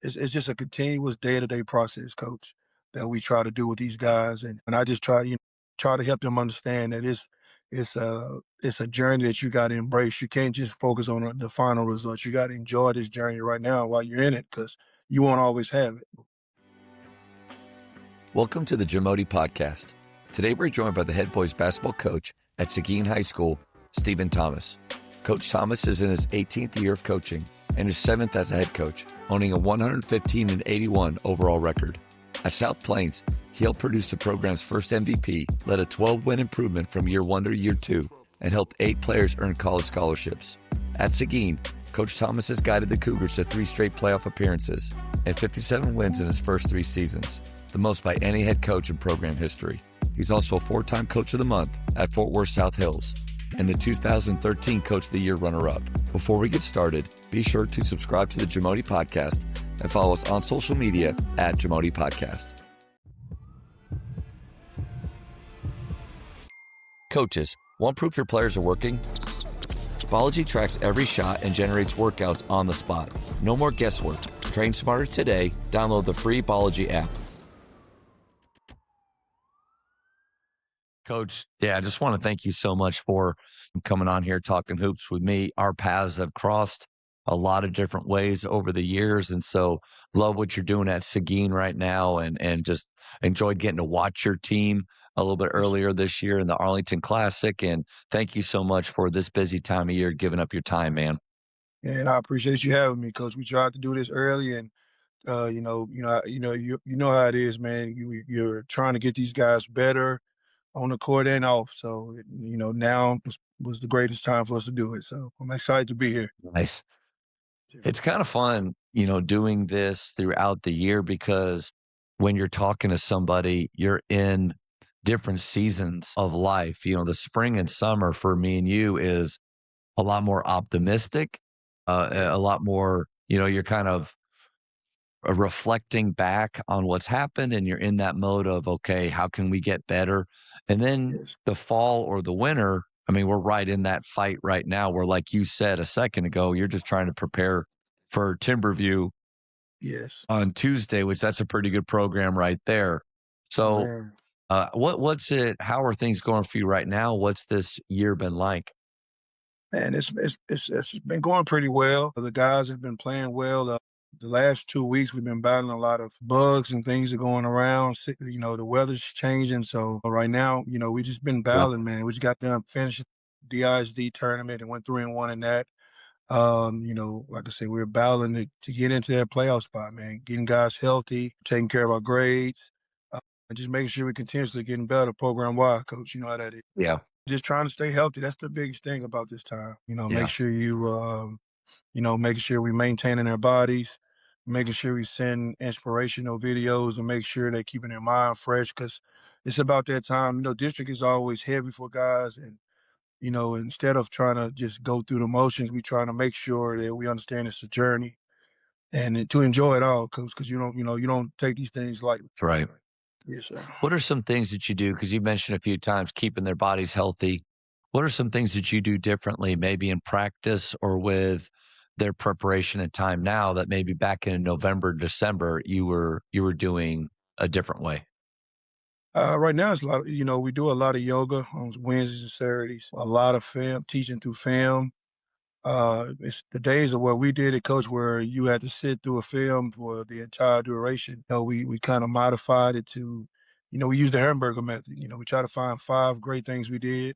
it's just a continuous day-to-day process, coach, that we try to do with these guys, and I just try, try to help them understand that it's a journey that you got to embrace. You can't just focus on the final results. You got to enjoy this journey right now while you're in it, because you won't always have it. Welcome to the JAMODI podcast. Today we're joined by the head boys basketball coach at Seguin High School, Stephen Thomas. Coach Thomas is in his 18th year of coaching and his 7th as a head coach, owning a 115-81 overall record. At South Plains, he helped produce the program's first MVP, led a 12-win improvement from year 1 to year 2, and helped 8 players earn college scholarships. At Seguin, Coach Thomas has guided the Cougars to 3 straight playoff appearances and 57 wins in his first 3 seasons, the most by any head coach in program history. He's also a 4-time Coach of the Month at Fort Worth South Hills and the 2013 Coach of the Year runner-up. Before we get started, be sure to subscribe to the JAMODI podcast and follow us on social media at JAMODI Podcast. Coaches, want proof your players are working? Bology tracks every shot and generates workouts on the spot. No more guesswork. Train smarter today. Download the free Bology app. Coach, I just want to thank you so much for coming on here talking hoops with me. Our paths have crossed a lot of different ways over the years, and so love what you're doing at Seguin right now, and just enjoyed getting to watch your team a little bit earlier this year in the Arlington Classic, and thank you so much for this busy time of year, giving up your time, man. And I appreciate you having me, coach. We tried to do this early, and you know how it is, man. You're trying to get these guys better on the court and off. So, now was the greatest time for us to do it. So I'm excited to be here. Nice. It's kind of fun, doing this throughout the year, because when you're talking to somebody, you're in different seasons of life. The spring and summer for me and you is a lot more optimistic, a lot more, you're kind of reflecting back on what's happened, and you're in that mode of, okay, how can we get better? And then Yes. the fall or the winter, I mean, we're right in that fight right now where, like you said a second ago, you're just trying to prepare for Timberview Yes. on Tuesday, which that's a pretty good program right there. So Man. what's it, how are things going for you right now? What's this year been like? Man, it's been going pretty well. The guys have been playing well. The last 2 weeks, we've been battling a lot of bugs and things are going around. The weather's changing. So right now, we just been Yeah. battling, man. We just got done finishing the ISD tournament and went 3-1 in that. Like I said, we're battling to get into that playoff spot, man. Getting guys healthy, taking care of our grades, and just making sure we're continuously getting better program-wide, coach. You know how that is. Yeah. Just trying to stay healthy. That's the biggest thing about this time. Make Yeah. sure making sure we maintaining their bodies, making sure we send inspirational videos, and make sure they're keeping their mind fresh, because it's about that time. District is always heavy for guys, and instead of trying to just go through the motions, we trying to make sure that we understand it's a journey and to enjoy it all, coach, because you don't take these things lightly. Right. Yes, sir. What are some things that you do? Because you mentioned a few times keeping their bodies healthy. What are some things that you do differently, maybe in practice or with their preparation and time now, that maybe back in November, December, you were doing a different way? Right now, it's a lot. We do a lot of yoga on Wednesdays and Saturdays. A lot of film, teaching through film. It's the days of where we did it, coach, where you had to sit through a film for the entire duration. We kind of modified it to, we use the hamburger method. We try to find 5 great things we did,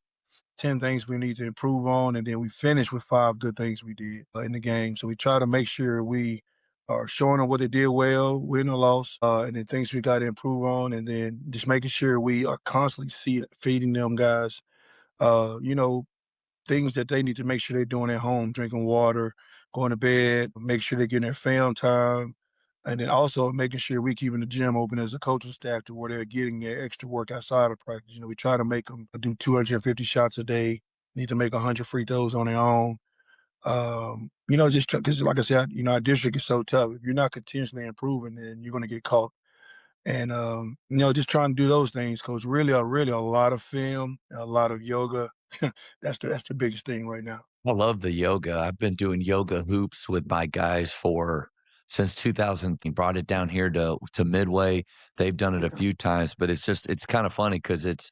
10 things we need to improve on, and then we finish with 5 good things we did in the game. So we try to make sure we are showing them what they did well, win or loss, and then things we got to improve on, and then just making sure we are constantly feeding them guys, uh, you know, things that they need to make sure they're doing at home, drinking water, going to bed, make sure they're getting their film time, and then also making sure we keeping the gym open as a coaching staff to where they're getting their extra work outside of practice. We try to make them do 250 shots a day, need to make 100 free throws on their own. Just because, like I said, our district is so tough. If you're not continuously improving, then you're going to get caught. And just trying to do those things, coach. Really a lot of film, a lot of yoga. That's the biggest thing right now. I love the yoga. I've been doing yoga hoops with my guys for since 2000. He brought it down here to Midway. They've done it a Yeah, few times, but it's kind of funny because it's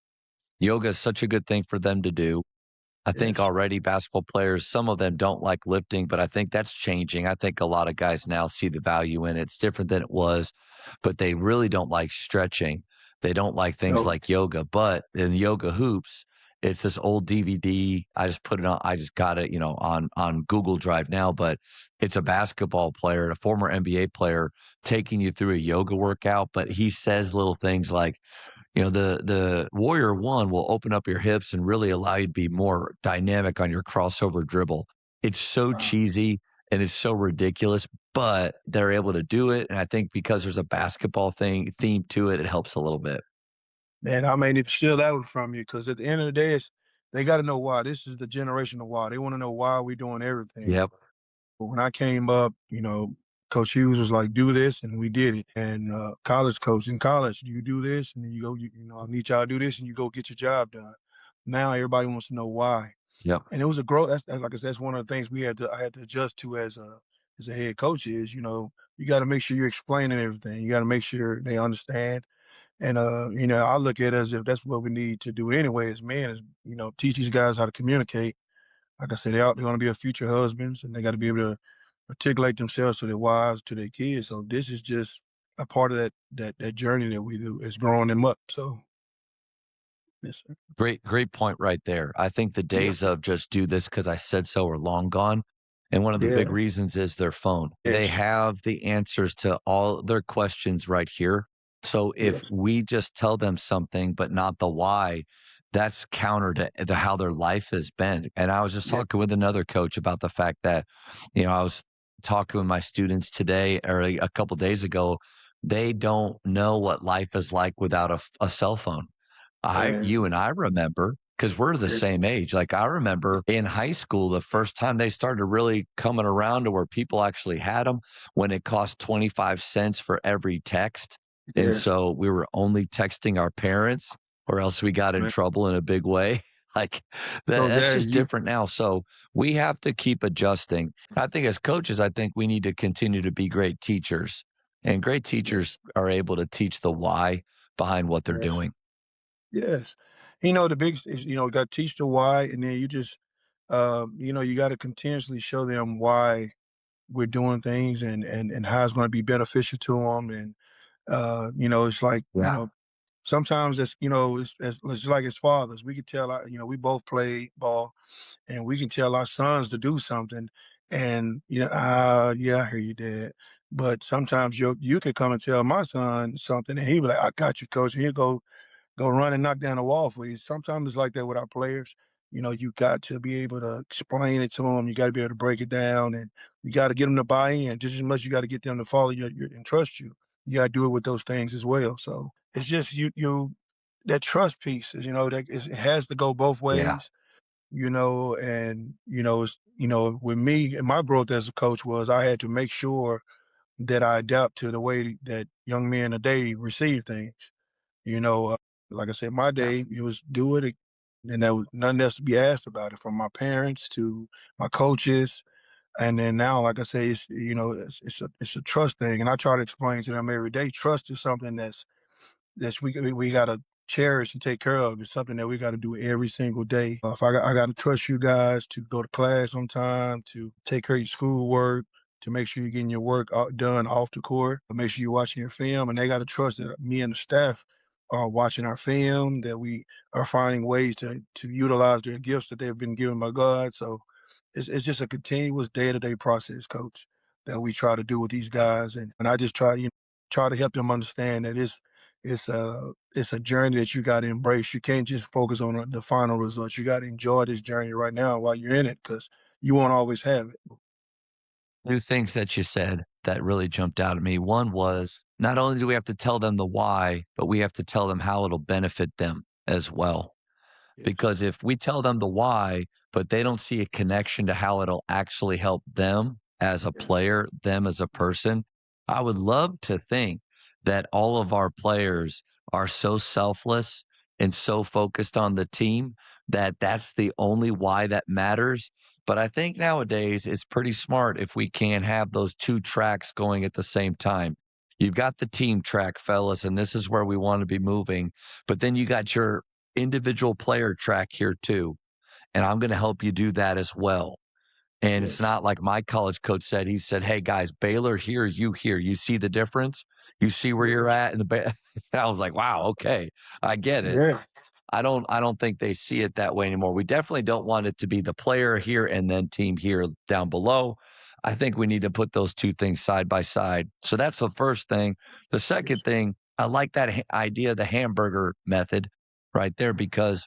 yoga is such a good thing for them to do. I think yes. already basketball players, some of them don't like lifting, but I think that's changing. I think a lot of guys now see the value in it. It's different than it was, but they really don't like stretching. They don't like things No, like yoga. But in yoga hoops, it's this old DVD. I just put it on. I just got it, on Google Drive now. But it's a basketball player, a former NBA player, taking you through a yoga workout. But he says little things like, the Warrior One will open up your hips and really allow you to be more dynamic on your crossover dribble. It's so wow. cheesy and it's so ridiculous, but they're able to do it. And I think because there's a basketball theme to it, it helps a little bit. Man, I may need to steal that one from you because at the end of the day, they got to know why. This is the generational why. They want to know why we doing everything. Yep. But when I came up, Coach Hughes was like, "Do this," and we did it. And college coach in college, you do this, and then you go. I need y'all to do this, and you go get your job done. Now everybody wants to know why, Yep. and it was a growth. That's like I said, that's one of the things I had to adjust to as a head coach is you got to make sure you're explaining everything. You got to make sure they understand. And I look at it as if that's what we need to do anyway as men is, teach these guys how to communicate. Like I said, they're gonna be a future husbands and they gotta be able to articulate themselves to their wives, to their kids. So this is just a part of that journey that we do is growing them up. So yes, sir. Great point right there. I think the Yeah. days of just do this because I said so are long gone. And one of the big Yeah. reasons is their phone. They Yes. have the answers to all their questions right here. So if Yes. we just tell them something, but not the why, that's counter to how their life has been. And I was just Yeah. talking with another coach about the fact that, I was talking with my students today or a couple days ago. They don't know what life is like without a cell phone. You And and I remember because we're the yes. same age. Like I remember in high school, the first time they started really coming around to where people actually had them when it cost 25 cents for every text. And Yes. so we were only texting our parents or else we got in Man. trouble in a big way. Like So that's Jazz, just different now. So we have to keep adjusting. I think as coaches, I think we need to continue to be great teachers. And great yes. teachers are able to teach the why behind what they're Yes. doing. Yes. The biggest is, you got to teach the why and then you just you got to continuously show them why we're doing things and how it's going to be beneficial to them. And, it's like, Yeah. sometimes it's like as fathers, we could tell, we both play ball and we can tell our sons to do something. And, yeah, I hear you, dad. But sometimes you could come and tell my son something and he be like, I got you, coach. And he'll go run and knock down the wall for you. Sometimes it's like that with our players. You got to be able to explain it to them. You got to be able to break it down, and you got to get them to buy in just as much. You got to get them to follow you and trust you. You got to do it with those things as well. So it's just that trust piece is it has to go both Yeah. ways. And it's with me and my growth as a coach was I had to make sure that I adapt to the way that young men today receive things. You know, uh, like I said, my Yeah. day, it was do it, and there was nothing else to be asked about it from my parents to my coaches. And then now, like I say, it's a trust thing. And I try to explain to them every day, trust is something that's we gotta cherish and take care of. It's something that we gotta do every single day. If I gotta trust you guys to go to class on time, to take care of your schoolwork, to make sure you're getting your work done off the court, to make sure you're watching your film, and they gotta trust that me and the staff are watching our film, that we are finding ways to utilize their gifts that they've been given by God. So it's just a continuous day-to-day process, coach, that we try to do with these guys. And I just try to help them understand that it's a journey that you got to embrace. You can't just focus on the final results. You got to enjoy this journey right now while you're in it because you won't always have it. Two things that you said that really jumped out at me. One was not only do we have to tell them the why, but we have to tell them how it'll benefit them as well. Yes, Because if we tell them the why, but they don't see a connection to how it'll actually help them as a yes, player, them as a person, I would love to think that all of our players are so selfless and so focused on the team that that's the only why that matters. But I think nowadays it's pretty smart if we can have those 2 tracks going at the same time. You've got the team track, fellas, and this is where we wanna be moving, but then you got your individual player track here too, and I'm gonna help you do that as well. And it's Yes. not like my college coach said, he said, "Hey, guys, Baylor here, you here. You see the difference? You see where you're Yes. at in the ba" I was like, "Wow, okay. I get it." Yeah. I don't think they see it that way anymore. We definitely don't want it to be the player here and then team here down below. I think we need to put those 2 things side by side. So that's the first thing. The second Yes. thing, I like that idea, the hamburger method right there, because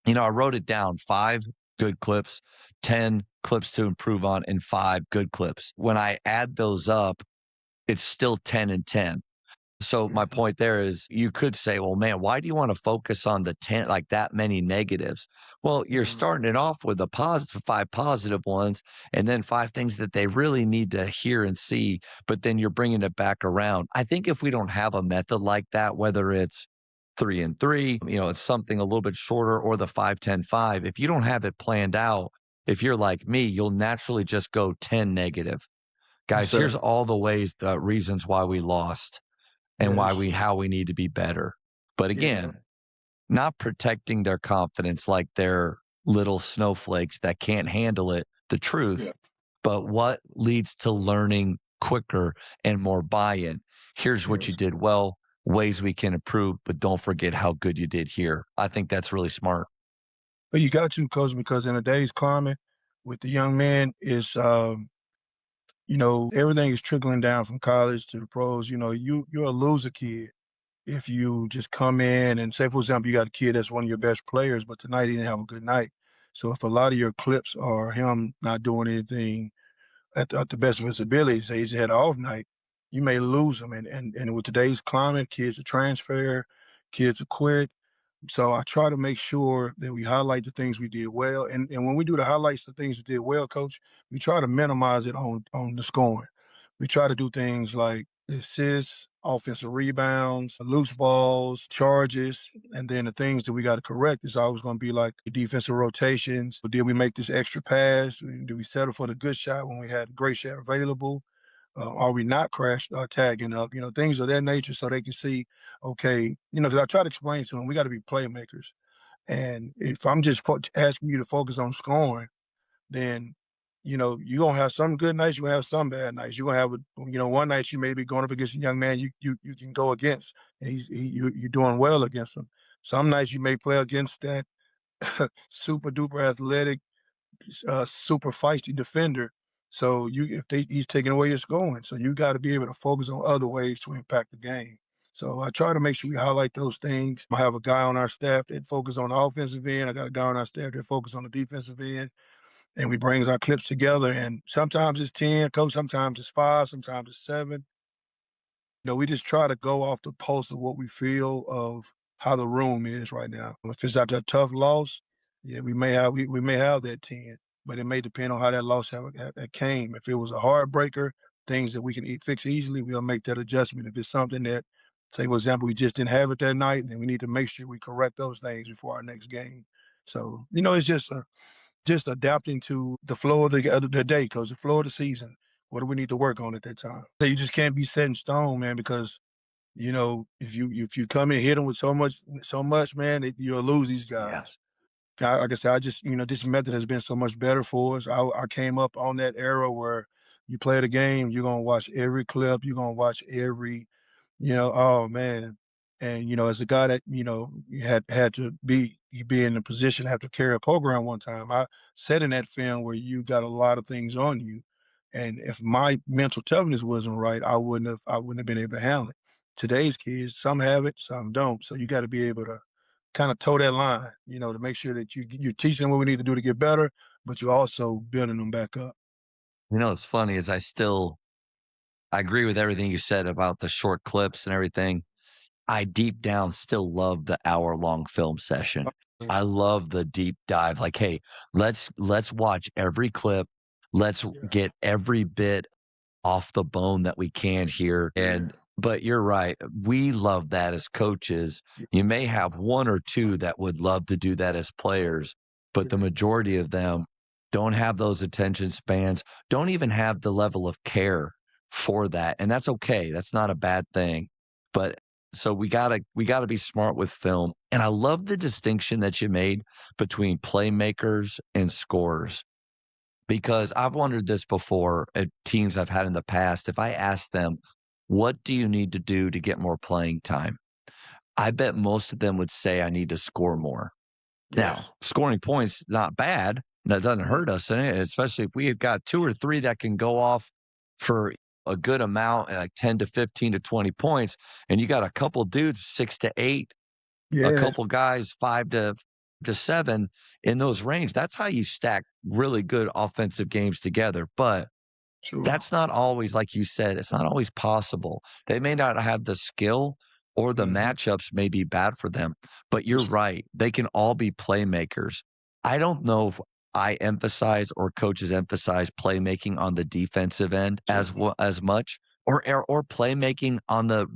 I wrote it down 5 good clips, 10 clips to improve on, and 5 good clips. When I add those up, it's still 10 and 10. So my Mhm. point there is you could say, well, man, why do you want to focus on the 10, like that many negatives? Well, you're Mhm. starting it off with a positive, 5 positive ones, and then 5 things that they really need to hear and see, but then you're bringing it back around. I think if we don't have a method like that, whether it's 3 and 3, it's something a little bit shorter, or the 5-10-5, if you don't have it planned out, if you're like me, you'll naturally just go 10 negative. Yes, Guys, here's sir. all the reasons why we lost and Yes. how we need to be better. But Yeah. again, not protecting their confidence like they're little snowflakes that can't handle it, the truth, Yeah. but what leads to learning quicker and more buy-in. Here's what you Yes. did well, ways we can improve, but don't forget how good you did here. I think that's really smart. But you got to, coach, because in today's climate with the young man is, everything is trickling down from college to the pros. You're a loser kid if you just come in and say, for example, you got a kid that's one of your best players, but tonight he didn't have a good night. So if a lot of your clips are him not doing anything at the best of his abilities, say he just had an off night, you may lose him. And with today's climate, kids are transfer, kids are quit. So I try to make sure that we highlight the things we did well. And when we do the highlights, the things we did well, coach, we try to minimize it on the scoring. We try to do things like assists, offensive rebounds, loose balls, charges, and then the things that we got to correct is always going to be like the defensive rotations. Did we make this extra pass? Did we settle for the good shot when we had a great shot available? Are we not crash tagging up? Things of that nature, so they can see, okay, because I try to explain to them, we got to be playmakers. And if I'm just asking you to focus on scoring, then you're gonna have some good nights, you're gonna have some bad nights. You're gonna have one night you may be going up against a young man you can go against, and you're doing well against him. Some nights you may play against that super duper athletic, super feisty defender. So he's taking away your scoring. So you got to be able to focus on other ways to impact the game. So I try to make sure we highlight those things. I have a guy on our staff that focus on the offensive end. I got a guy on our staff that focus on the defensive end, and we brings our clips together. And sometimes it's 10, coach. Sometimes it's 5. Sometimes it's 7. We just try to go off the pulse of what we feel of how the room is right now. If it's after a tough loss, yeah, we may have that 10, but it may depend on how that loss have came. If it was a heartbreaker, things that we can fix easily, we'll make that adjustment. If it's something that, say, for example, we just didn't have it that night, then we need to make sure we correct those things before our next game. So, it's just adapting to the flow of the day, because the flow of the season, what do we need to work on at that time? So you just can't be set in stone, man, because if you come in and hit them with so much, man, you'll lose these Yeah. guys. Like I said, I just this method has been so much better for us. I came up on that era where you play the game, you're gonna watch every clip, you're gonna watch every oh man. And as a guy that, you had to be in a position to have to carry a program one time, I sat in that film where you got a lot of things on you. And if my mental toughness wasn't right, I wouldn't have been able to handle it. Today's kids, some have it, some don't. So you got to be able to kind of toe that line, to make sure that you're teaching them what we need to do to get better, but you're also building them back up. It's funny is I agree with everything you said about the short clips and everything. I deep down still love the hour-long film session. I love the deep dive, like, "Hey, let's watch every clip. Let's Yeah, get every bit off the bone that we can here." yeah, But you're right, we love that as coaches. yeah, You may have 1 or 2 that would love to do that as players, but the yeah. majority of them don't have those attention spans, don't even have the level of care for that, and that's okay, that's not a bad thing, but so we gotta be smart with film, and I love the distinction that you made between playmakers and scorers, because I've wondered this before at teams I've had in the past, if I ask them, "What do you need to do to get more playing time?" I bet most of them would say, "I need to score more." Now, Yes. scoring points, not bad. That doesn't Mhm. hurt us, especially if we have got 2 or 3 that can go off for a good amount, like 10 to 15 to 20 points, and you got a couple dudes 6 to 8, a Yeah. couple guys 5 to 7 in those range. That's how you stack really good offensive games together, but Sure. that's not always like you said, it's not always possible. They may not have the skill or the Mhm. matchups may be bad for them, but you're Yes, sir. right. They can all be playmakers. I don't know if I emphasize or coaches emphasize playmaking on the defensive end Certainly. as much or playmaking on the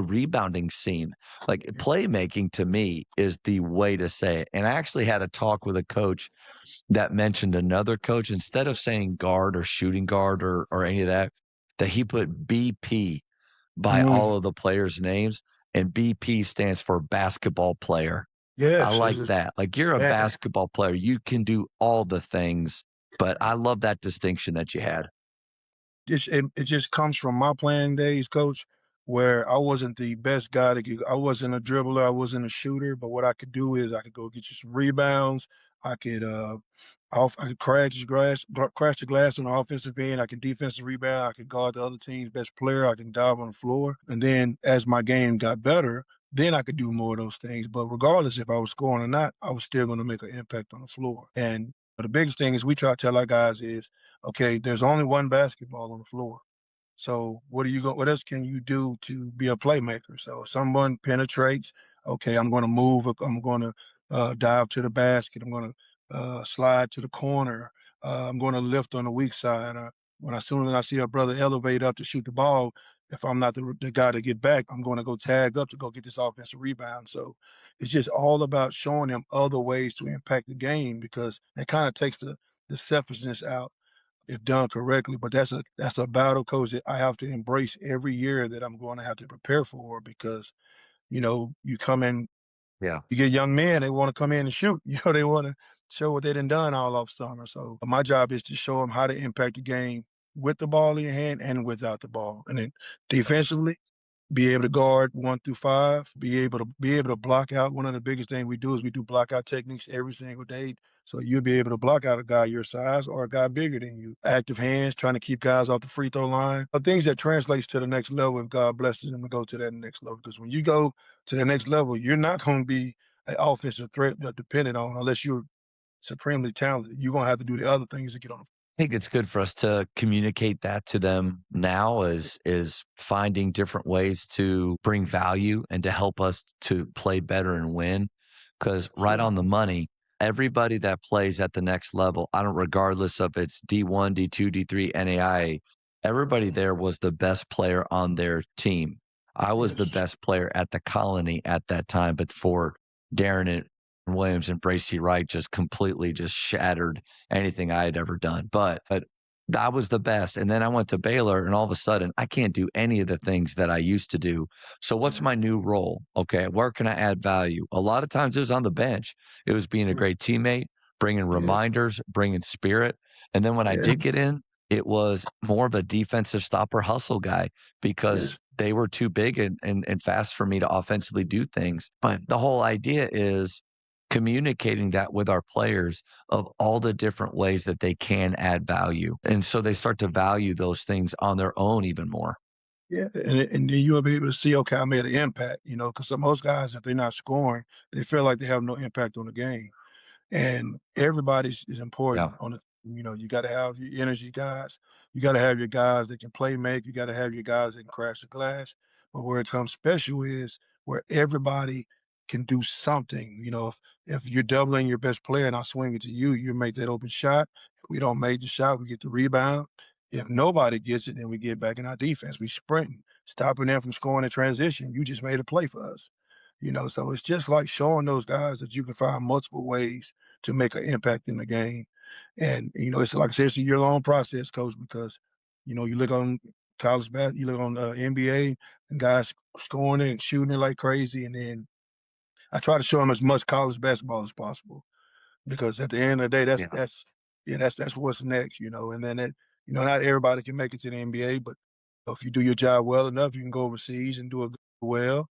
rebounding scene. Like Yeah. playmaking to me is the way to say it. And I actually had a talk with a coach that mentioned another coach instead of saying guard or shooting guard or any of that, that he put BP by Mm. all of the players' names, and BP stands for basketball player. I Yes, like it's that. Like, you're a yeah. basketball player, you can do all the things, but I love that distinction that you had. It just comes from my playing days, coach, where I wasn't the best guy to get I wasn't a dribbler, I wasn't a shooter, but what I could do is I could go get you some rebounds. I could I could crash the glass on the offensive end, I can defensive rebound, I could guard the other team's best player, I can dive on the floor. And then as my game got better, then I could do more of those things. But regardless if I was scoring or not, I was still going to make an impact on the floor. And the biggest thing is we try to tell our guys is okay, there's only one basketball on the floor. So what else can you do to be a playmaker? So if someone penetrates, okay, I'm going to move, I'm going to dive to the basket, I'm going to slide to the corner, I'm going to lift on the weak side. When as soon as I see a brother elevate up to shoot the ball, if I'm not the guy to get back, I'm going to go tag up to go get this offensive rebound. So it's just all about showing them other ways to impact the game because it kind of takes the selfishness out if done correctly. But that's a battle, coach, that I have to embrace every year that I'm going to have to prepare for because you come in, Yeah. you get young men, they want to come in and shoot. They want to show what they done done all off summer. So my job is to show them how to impact the game with the ball in your hand and without the ball. And then defensively, be able to guard 1 through 5, be able to block out. One of the biggest things we do is we do block out techniques every single day. So you'll be able to block out a guy your size or a guy bigger than you. Active hands, trying to keep guys off the free throw line. Things that translates to the next level if God blesses them to go to that next level. Because when you go to the next level, you're not going to be an offensive threat dependent on unless you're supremely talented. You're going to have to do the other things to get on the I think it's good for us to communicate that to them now is finding different ways to bring value and to help us to play better and win. Because right floor. on the money, everybody that plays at the next level, I don't regardless of it's D1, D2, D3, NAIA, everybody Mhm. there was the best player on their team. I was the Yes. best player at the colony at that time, but for Darren and Williams and Bracy Wright just completely just shattered anything I had ever done. But I was the best. And then I went to Baylor, and all of a sudden, I can't do any of the things that I used to do. So, what's Yeah. my new role? Okay, where can I add value? A lot of times it was on the bench, it was being a True. great teammate, bringing Yes. reminders, bringing spirit. And then when I Yeah. did get in, it was more of a defensive stopper hustle guy because Yes. they were too big and fast for me to offensively do things. But the whole idea is communicating that with our players of all the different ways that they can add value. And so they start to value those things on their own even more. Yeah, and then you'll be able to see, okay, I made an impact, because most guys, if they're not scoring, they feel like they have no impact on the game. And everybody's is important Yeah. on it. You got to have your energy guys. You got to have your guys that can play make. You got to have your guys that can crash the glass. But where it comes special is where everybody can do something. If you're doubling your best player and I swing it to you, you make that open shot. If we don't make the shot, we get the rebound. If nobody gets it, then we get back in our defense. We sprinting, stopping them from scoring in transition. You just made a play for us. So it's just like showing those guys that you can find multiple ways to make an impact in the game. And, it's like I said, it's a year-long process, coach, because, you look on you look on NBA and guys scoring it and shooting it like crazy. And then I try to show them as much college basketball as possible because at the end of the day, Yeah. that's what's next, and then not everybody can make it to the NBA, but if you do your job well enough, you can go overseas and do it well.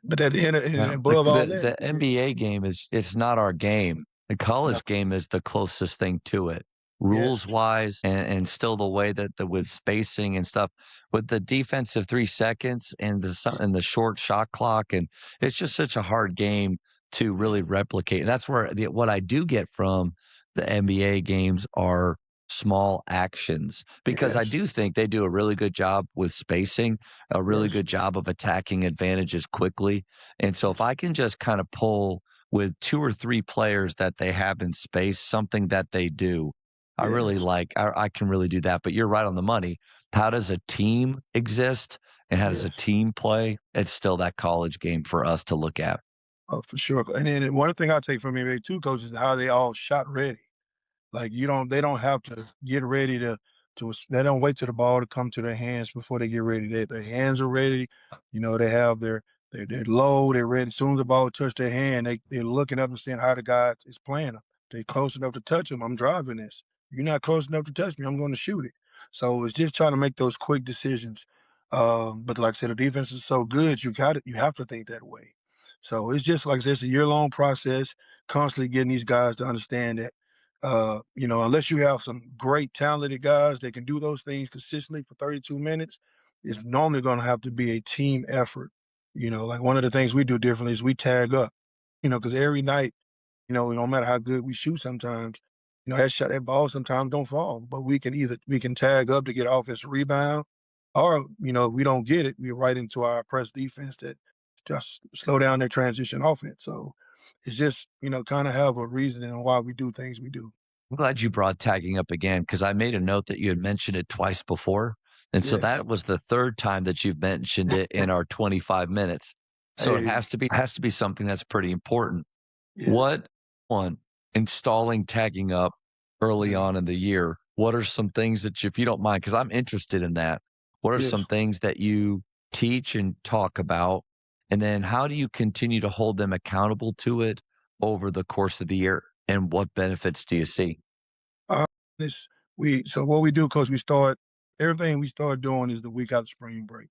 But at the end of, and Yeah, the above all the that, the NBA game is it's not our game. The no, college game is the closest thing to it, yes, rules wise, and still the way that with spacing and stuff, with the defensive 3 seconds and and the short shot clock, and it's just such a hard game to yeah, really replicate. And that's where what I do get from the NBA games are small actions because I yes, do think they do a really good job with spacing, a really yes, good job of attacking advantages quickly, and so if yes, I can just kind of pull with 2 or 3 players that they have in space, something that they do, I really yes, like I can really do that, but you're right on the money. How does a team exist and how does a yes. team play? It's still that college game for us to look at. Oh, for sure. And then one thing I take from NBA too, coach, is how they all shot ready. Like they don't have to get ready they don't wait till the ball to come to their hands before they get ready. Their hands are ready. They have they're low, they're ready. As soon as the ball touch their hand, they're looking up and seeing how the guy is playing them. They close enough to touch them. I'm driving this. You're not close enough to touch me. I'm going to shoot it. So it's just trying to make those quick decisions. But like I said, the defense is so good, you have to think that way. So it's just like I said, it's a year-long process, constantly getting these guys to understand that unless you have some great talented guys that can do those things consistently for 32 minutes, it's normally going to have to be a team effort. Like one of the things we do differently is we tag up, because every night, no matter how good we shoot sometimes, that ball sometimes don't fall, but we can tag up to get offensive rebound or, if we don't get it, we're right into our press defense that just slow down their transition offense. So it's just, kind of have a reasoning on why we do things we do. I'm glad you brought tagging up again because I made a note that you had mentioned it twice before. And so Yes. that was the third time that you've mentioned it in our 25 minutes. So it Hey, has to be something that's pretty important. yeah, What one installing tagging up early yeah, on in the year? What are some things that you, if you don't mind, because I'm interested in that. What are some yes. things that you teach and talk about? And then how do you continue to hold them accountable to it over the course of the year? And what benefits do you see? Uh, this so what we do, coach, everything we start doing is the week after spring break.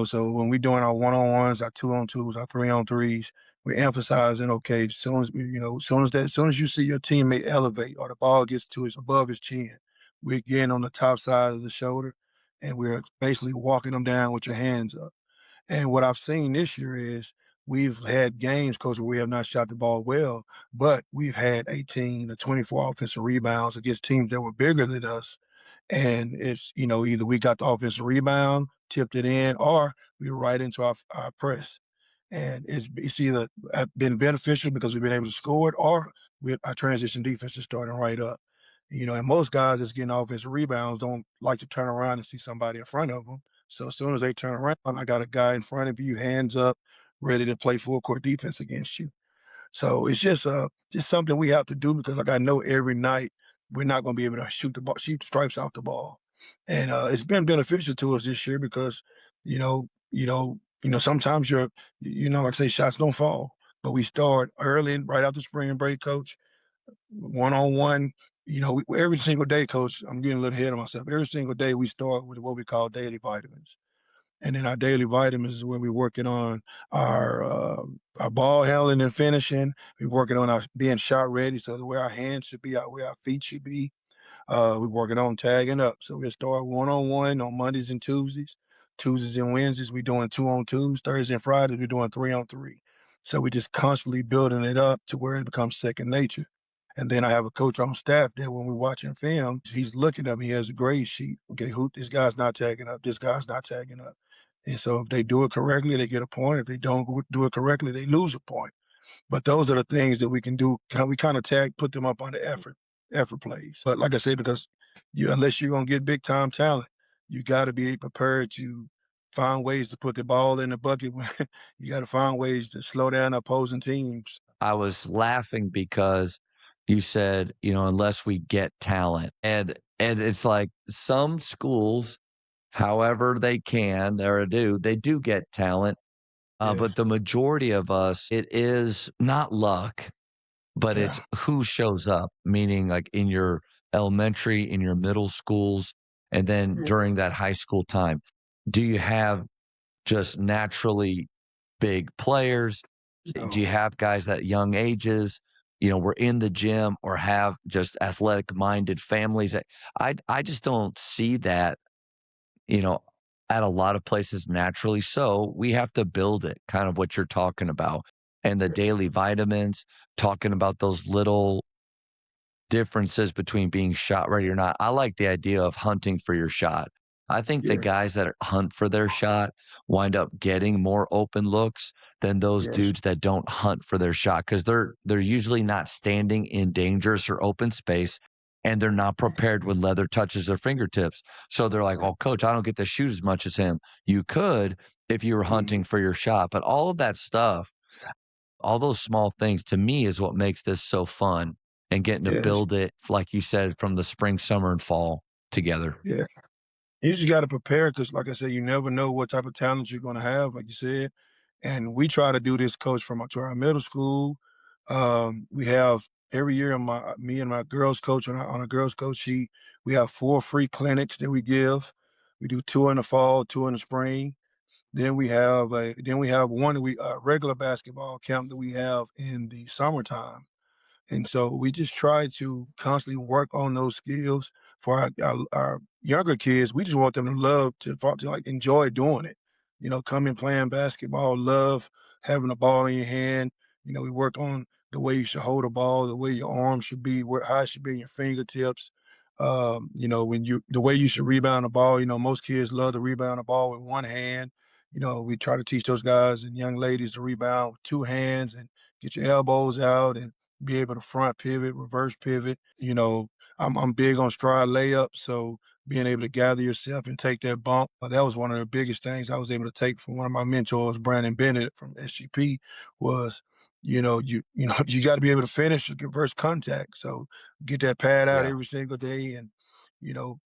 So when we're doing our one-on-ones, our two-on-twos, our three-on-threes, we're emphasizing, okay, as soon as you see your teammate elevate or the ball gets to his above his chin, we're getting on the top side of the shoulder and we're basically walking them down with your hands up. And what I've seen this year is we've had games, coach, where we have not shot the ball well, but we've had 18 to 24 offensive rebounds against teams that were bigger than us. And it's, either we got the offensive rebound, tipped it in, or we were right into our press. And it's either been beneficial because we've been able to score it, or our transition defense is starting right up. And most guys that's getting offensive rebounds don't like to turn around and see somebody in front of them. So as soon as they turn around, I got a guy in front of you, hands up, ready to play full court defense against you. So it's just something we have to do because like I know every night we're not going to be able to shoot the stripes off the ball, and it's been beneficial to us this year because sometimes like I say shots don't fall, but we start early right after spring break, coach, one on one. Every single day, coach. I'm getting a little ahead of myself. Every single day we start with what we call daily vitamins. And then our daily vitamins is where we're working on our ball handling and finishing. We're working on our being shot ready, so where our hands should be, where our feet should be. We're working on tagging up. So we'll start one-on-one on Mondays and Tuesdays. Tuesdays and Wednesdays, we're doing two-on-twos. Thursdays and Fridays, we're doing three-on-three. So we're just constantly building it up to where it becomes second nature. And then I have a coach on staff that when we're watching film, he's looking at me, he has a grade sheet. Okay, this guy's not tagging up, this guy's not tagging up. And so if they do it correctly, they get a point. If they don't do it correctly, they lose a point. But those are the things that we can do. We kind of put them up on the effort plays. But like I said, because unless you're gonna get big time talent, you got to be prepared to find ways to put the ball in the bucket. You got to find ways to slow down opposing teams. I was laughing because You said, unless we get talent. And it's like some schools, however they can or do, they do get talent. But Yes. the majority of us, it is not luck, but it's Yeah. who shows up, meaning like in your elementary, in your middle schools, and then Yeah. during that high school time. Do you have just naturally big players? Do So, you have guys at young ages, were in the gym or have just athletic minded families? I just don't see that, you know, at a lot of places naturally. So we have to build it, kind of what you're talking about. And the yes. daily vitamins, talking about those little differences between being shot ready or not. I like the idea of hunting for your shot. I think the Yeah. guys that hunt for their shot wind up getting more open looks than those Yes. dudes that don't hunt for their shot because they're usually not standing in dangerous or open space and they're not prepared when leather touches their fingertips. So they're like, Right. "Oh, coach, I don't get to shoot as much as him." You could if you were Mhm. hunting for your shot, but all of that stuff, all those small things to me is what makes this so fun and getting to Yes. build it, like you said, from the spring, summer, and fall together. Yeah. You just gotta prepare because, like I said, you never know what type of talent you're gonna have, like you said. And we try to do this, coach, from to our middle school. We have every year, me and my girls coach on a girls coach sheet, we have 4 free clinics that we give. We do 2 in the fall, 2 in the spring. Then we have one that regular basketball camp that we have in the summertime. And so we just try to constantly work on those skills for our younger kids. We just want them to to like enjoy doing it. Coming playing basketball, love having a ball in your hand. We work on the way you should hold a ball, the way your arms should be, where how it should be in your fingertips. The way you should rebound the ball. Most kids love to rebound the ball with one hand. We try to teach those guys and young ladies to rebound with two hands and get your elbows out and be able to front pivot, reverse pivot. I'm big on stride layup, so being able to gather yourself and take that bump. That was one of the biggest things I was able to take from one of my mentors, Brandon Bennett from SGP, was you got to be able to finish reverse contact. So get that pad out Yeah. every single day, and you know,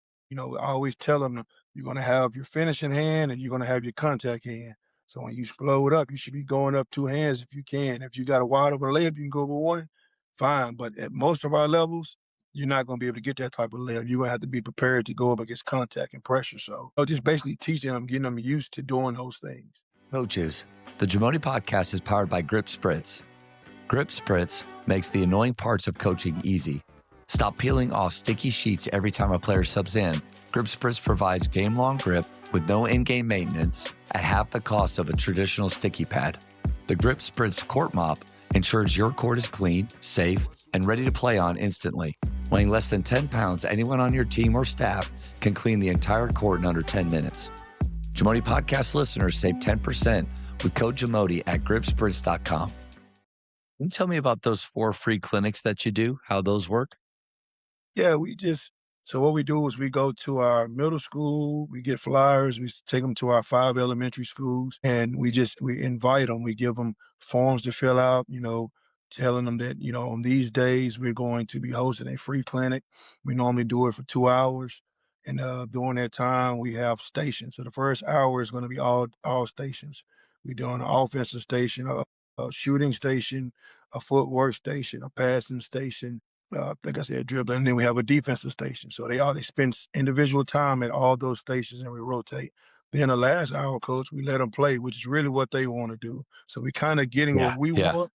I always tell them you're going to have your finishing hand and you're going to have your contact hand. So when you blow it up, you should be going up two hands if you can. If you got a wide open layup, you can go with one, fine. But at most of our levels, you're not going to be able to get that type of layup. You're going to have to be prepared to go up against contact and pressure. So just basically teaching them, getting them used to doing those things. Coaches, the Jamodi podcast is powered by Grip Spritz. Grip Spritz makes the annoying parts of coaching easy. Stop peeling off sticky sheets every time a player subs in. Grip Spritz provides game-long grip with no in-game maintenance at half the cost of a traditional sticky pad. The Grip Spritz court mop ensures your court is clean, safe, and ready to play on instantly. Weighing less than 10 pounds, anyone on your team or staff can clean the entire court in under 10 minutes. Jamodi podcast listeners save 10% with code Jamodi at gripspritz.com. Can you tell me about those 4 free clinics that you do, how those work? Yeah, so what we do is we go to our middle school, we get flyers, take them to our 5 elementary schools, and we invite them. We give them forms to fill out, telling them that, on these days we're going to be hosting a free clinic. We normally do it for 2 hours. And during that time, we have stations. So the first hour is going to be all stations. We're doing an offensive station, a shooting station, a footwork station, a passing station, I think I said dribbling, and then we have a defensive station. So they spend individual time at all those stations, and we rotate. Then the last hour, coach, we let them play, which is really what they want to do. So we kind of getting Yeah, what we yeah. want,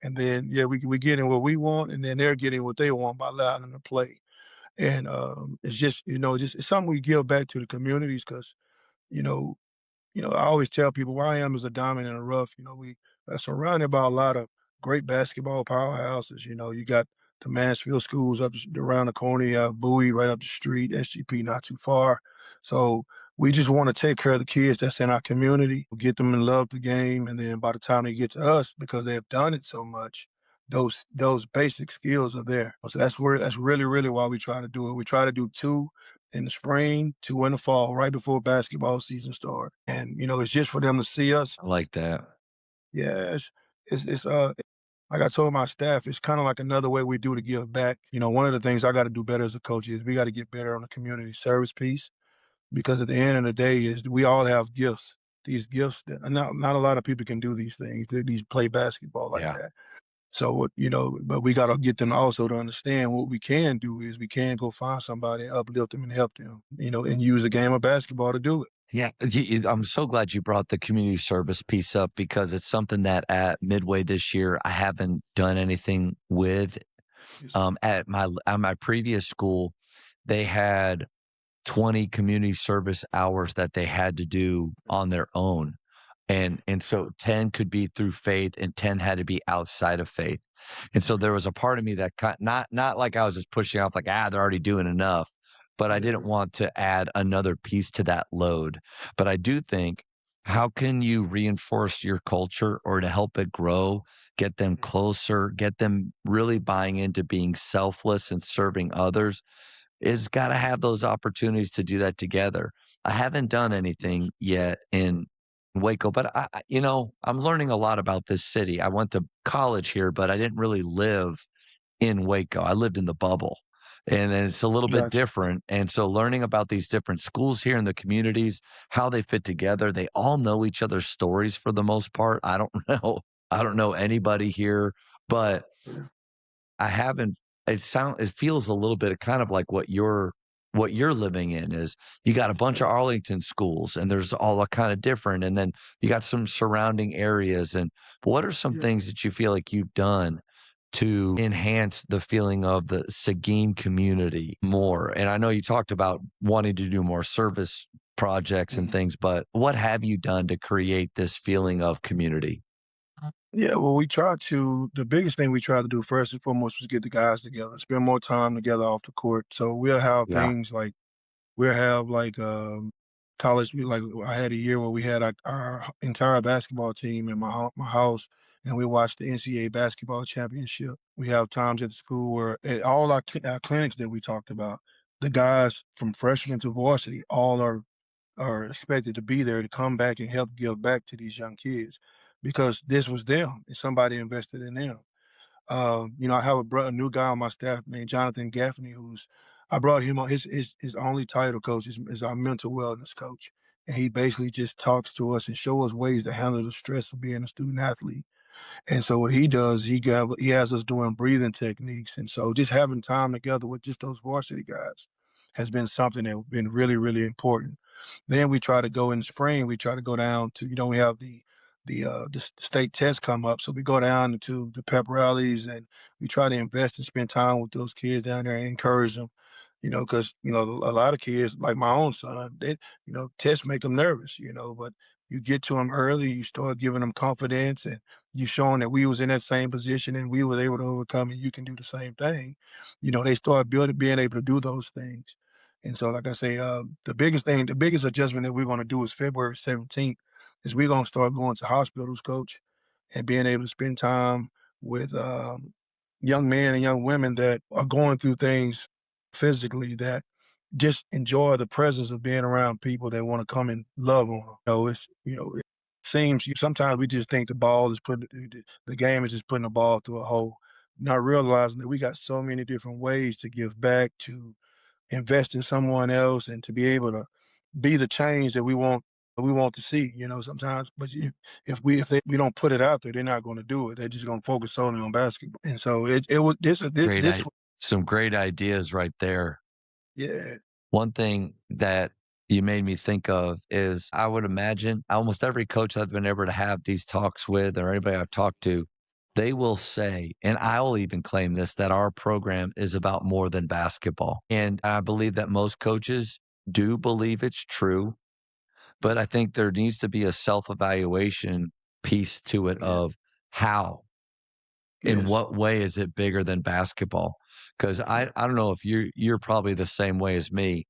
and then yeah, we getting what we want, and then they're getting what they want by allowing them to play. And it's just it's something we give back to the communities because you know I always tell people where I am is a diamond in the rough. We are surrounded by a lot of great basketball powerhouses. You got the Mansfield schools around the corner. You have Bowie right up the street, SGP not too far. So we just want to take care of the kids that's in our community, get them in love the game, and then by the time they get to us, because they have done it so much, those basic skills are there. So that's really really why we try to do it. We try to do two in the spring, two in the fall, right before basketball season starts. And it's just for them to see us. I like that. Yeah, it's like I told my staff, it's kind of like another way we do to give back. One of the things I got to do better as a coach is we got to get better on the community service piece because at the end of the day is we all have gifts. These gifts that not a lot of people can do these things. These play basketball like Yeah. that. So but we got to get them also to understand what we can do is we can go find somebody and uplift them and help them. And use a game of basketball to do it. Yeah, I'm so glad you brought the community service piece up because it's something that at Midway this year I haven't done anything with. Yes, At my previous school, they had 20 community service hours that they had to do on their own. And so 10 could be through faith and 10 had to be outside of faith. And so there was a part of me that not like I was just pushing off like, they're already doing enough, but I yeah, didn't want to add another piece to that load. But I do think, how can you reinforce your culture or to help it grow, get them closer, get them really buying into being selfless and serving others? Is gotta have those opportunities to do that together. I haven't done yes, anything yet in Waco, but I'm learning a lot about this city. I went to college here, but I didn't really live in Waco. I lived in the bubble, and then it's a little bit gotcha. different, and so learning about these different schools here in the communities, how they fit together, they all know each other's stories for the most part. I don't I don't know anybody here, but Yeah, I haven't it feels a little bit kind of like what you're living in is you got a bunch of Arlington schools and there's all a kind of different, and then you got some surrounding areas. And what are some yeah, things that you feel like you've done to enhance the feeling of the Seguin community more? And I know you talked about wanting to do more service projects and mhm. things, but what have you done to create this feeling of community? Yeah, well, the biggest thing we try to do first and foremost was get the guys together, spend more time together off the court. So we'll have Yeah. things like we'll have like college. I had a year where we had our entire basketball team in my house, and we watched the NCAA basketball championship. We have times at the school where at all our clinics that we talked about, the guys from freshman to varsity all are expected to be there to come back and help give back to these young kids because this was them and somebody invested in them. I have a new guy on my staff named Jonathan Gaffney, who's I brought him on. His only title coach is our mental wellness coach, and he basically just talks to us and show us ways to handle the stress of being a student athlete. And so what he does, he has us doing breathing techniques, and so just having time together with just those varsity guys has been something that's been really, really important. Then we try to go in the spring. We try to go down to we have the state tests come up, so we go down to the pep rallies and we try to invest and spend time with those kids down there and encourage them. Because a lot of kids like my own son, tests make them nervous. But you get to them early, you start giving them confidence, and you showing that we was in that same position and we was able to overcome, and you can do the same thing. They start being able to do those things. And so, like I say, the biggest adjustment that we're going to do is February 17th, is we're going to start going to hospitals, coach, and being able to spend time with young men and young women that are going through things physically that just enjoy the presence of being around people that want to come and love on them. It seems sometimes we just think the game is just putting the ball through a hole, not realizing that we got so many different ways to give back, to invest in someone else, and to be able to be the change that we want to see. Sometimes, but if we don't put it out there, they're not going to do it. They're just going to focus solely on basketball. And so it was Great this I Some great ideas right there. yeah, One thing that you made me think of is I would imagine almost every coach I've been able to have these talks with or anybody I've talked to, they will say, and I'll even claim this, that our program is about more than basketball. And I believe that most coaches do believe it's true, but I think there needs to be a self-evaluation piece to it yeah, of how, in yes, what way is it bigger than basketball? Because yeah, I don't know if you're probably the same way as me.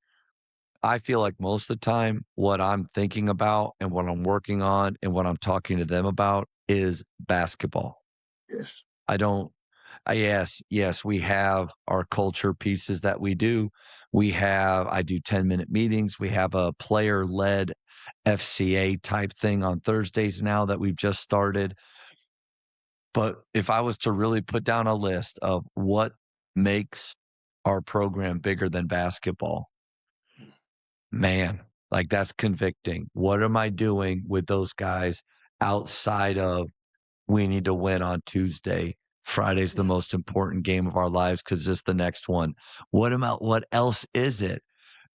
I feel like most of the time, what I'm thinking about and what I'm working on and what I'm talking to them about is basketball. yes, I don't yes, we have our culture pieces that we do. I do 10-minute meetings. We have a player-led FCA type thing on Thursdays now that we've just started. But if I was to really put down a list of what makes our program bigger than basketball, man, like that's convicting. What am I doing with those guys outside of we need to win on Tuesday? Friday's the Yeah. most important game of our lives because it's the next one. What else is it?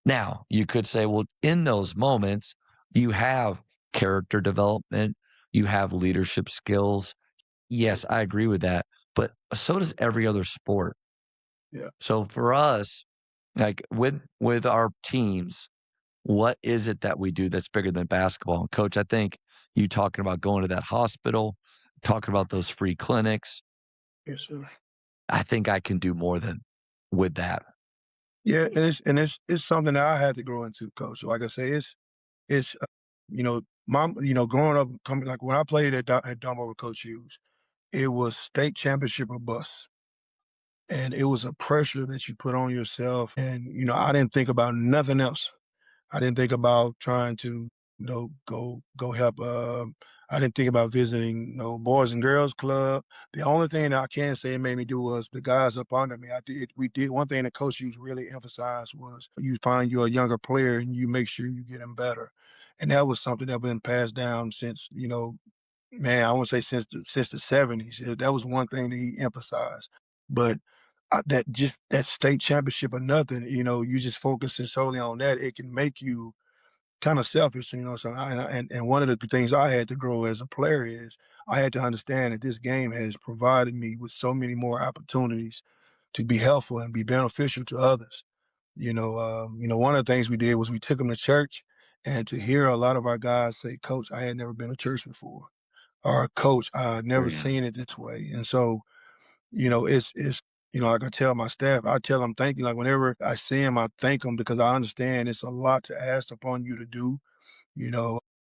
Now, you could say, well, in those moments, you have character development, you have leadership skills. Yes, I agree with that, but so does every other sport. Yeah. So for us, like with our teams, what is it that we do that's bigger than basketball? And coach, I think you talking about going to that hospital, talking about those free clinics, Yes, sir. I think I can do more than with that. Yeah, and it's something that I had to grow into, coach. Like I say, it's mom, growing up, coming like when I played at Dumbo with Coach Hughes, it was state championship or bust. And it was a pressure that you put on yourself. And, I didn't think about nothing else. I didn't think about trying to, go help. I didn't think about visiting, boys and girls club. The only thing that I can say it made me do was the guys up under me. We did one thing that Coach Hughes really emphasized was you find you're a younger player and you make sure you get him better. And that was something that been passed down since, man, I won't say since the 70s. That was one thing that he emphasized. But that state championship or nothing, you just focusing solely on that, it can make you kind of selfish, So and one of the things I had to grow as a player is I had to understand that this game has provided me with so many more opportunities to be helpful and be beneficial to others. One of the things we did was we took them to church, and to hear a lot of our guys say, "Coach, I had never been to church before," or "Coach, I had never Yeah. seen it this way," and so it's like I tell my staff, I tell them thank you. Like whenever I see them, I thank them because I understand it's a lot to ask upon you to do.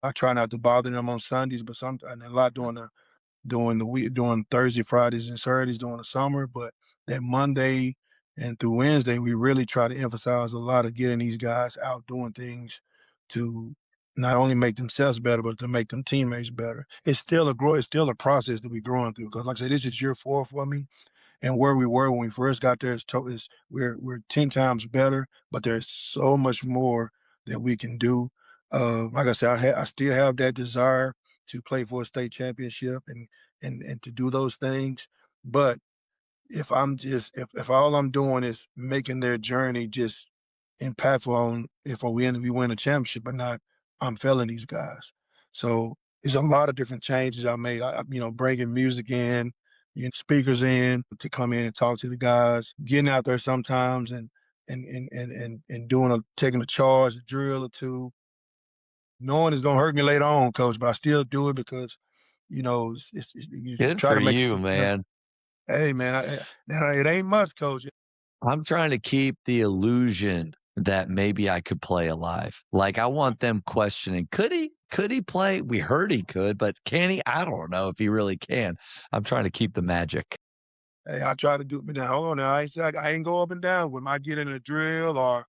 I try not to bother them on Sundays, but and a lot during the week, during Thursday, Fridays, and Saturdays during the summer. But that Monday and through Wednesday, we really try to emphasize a lot of getting these guys out doing things to not only make themselves better, but to make them teammates better. It's still a process that we're growing through. Because, like I said, this is year 4 for me, and where we were when we first got there is we're 10 times better, but there's so much more that we can do. Like I said, I still have that desire to play for a state championship and to do those things. But if all I'm doing is making their journey just impactful on if we win a championship or not, I'm failing these guys. So there's a lot of different changes I made. Bringing music in, speakers in to come in and talk to the guys, getting out there sometimes and taking a charge, a drill or two, knowing it's gonna hurt me later on, coach, but I still do it because you Good try for to make it you, successful. man. Hey man, now it ain't much, coach. I'm trying to keep the illusion that maybe I could play alive. Like I want them questioning, could he? Could he play? We heard he could, but can he? I don't know if he really can. I'm trying to keep the magic. Hey, I try to do it, but now hold on now. I ain't go up and down when I get in a drill or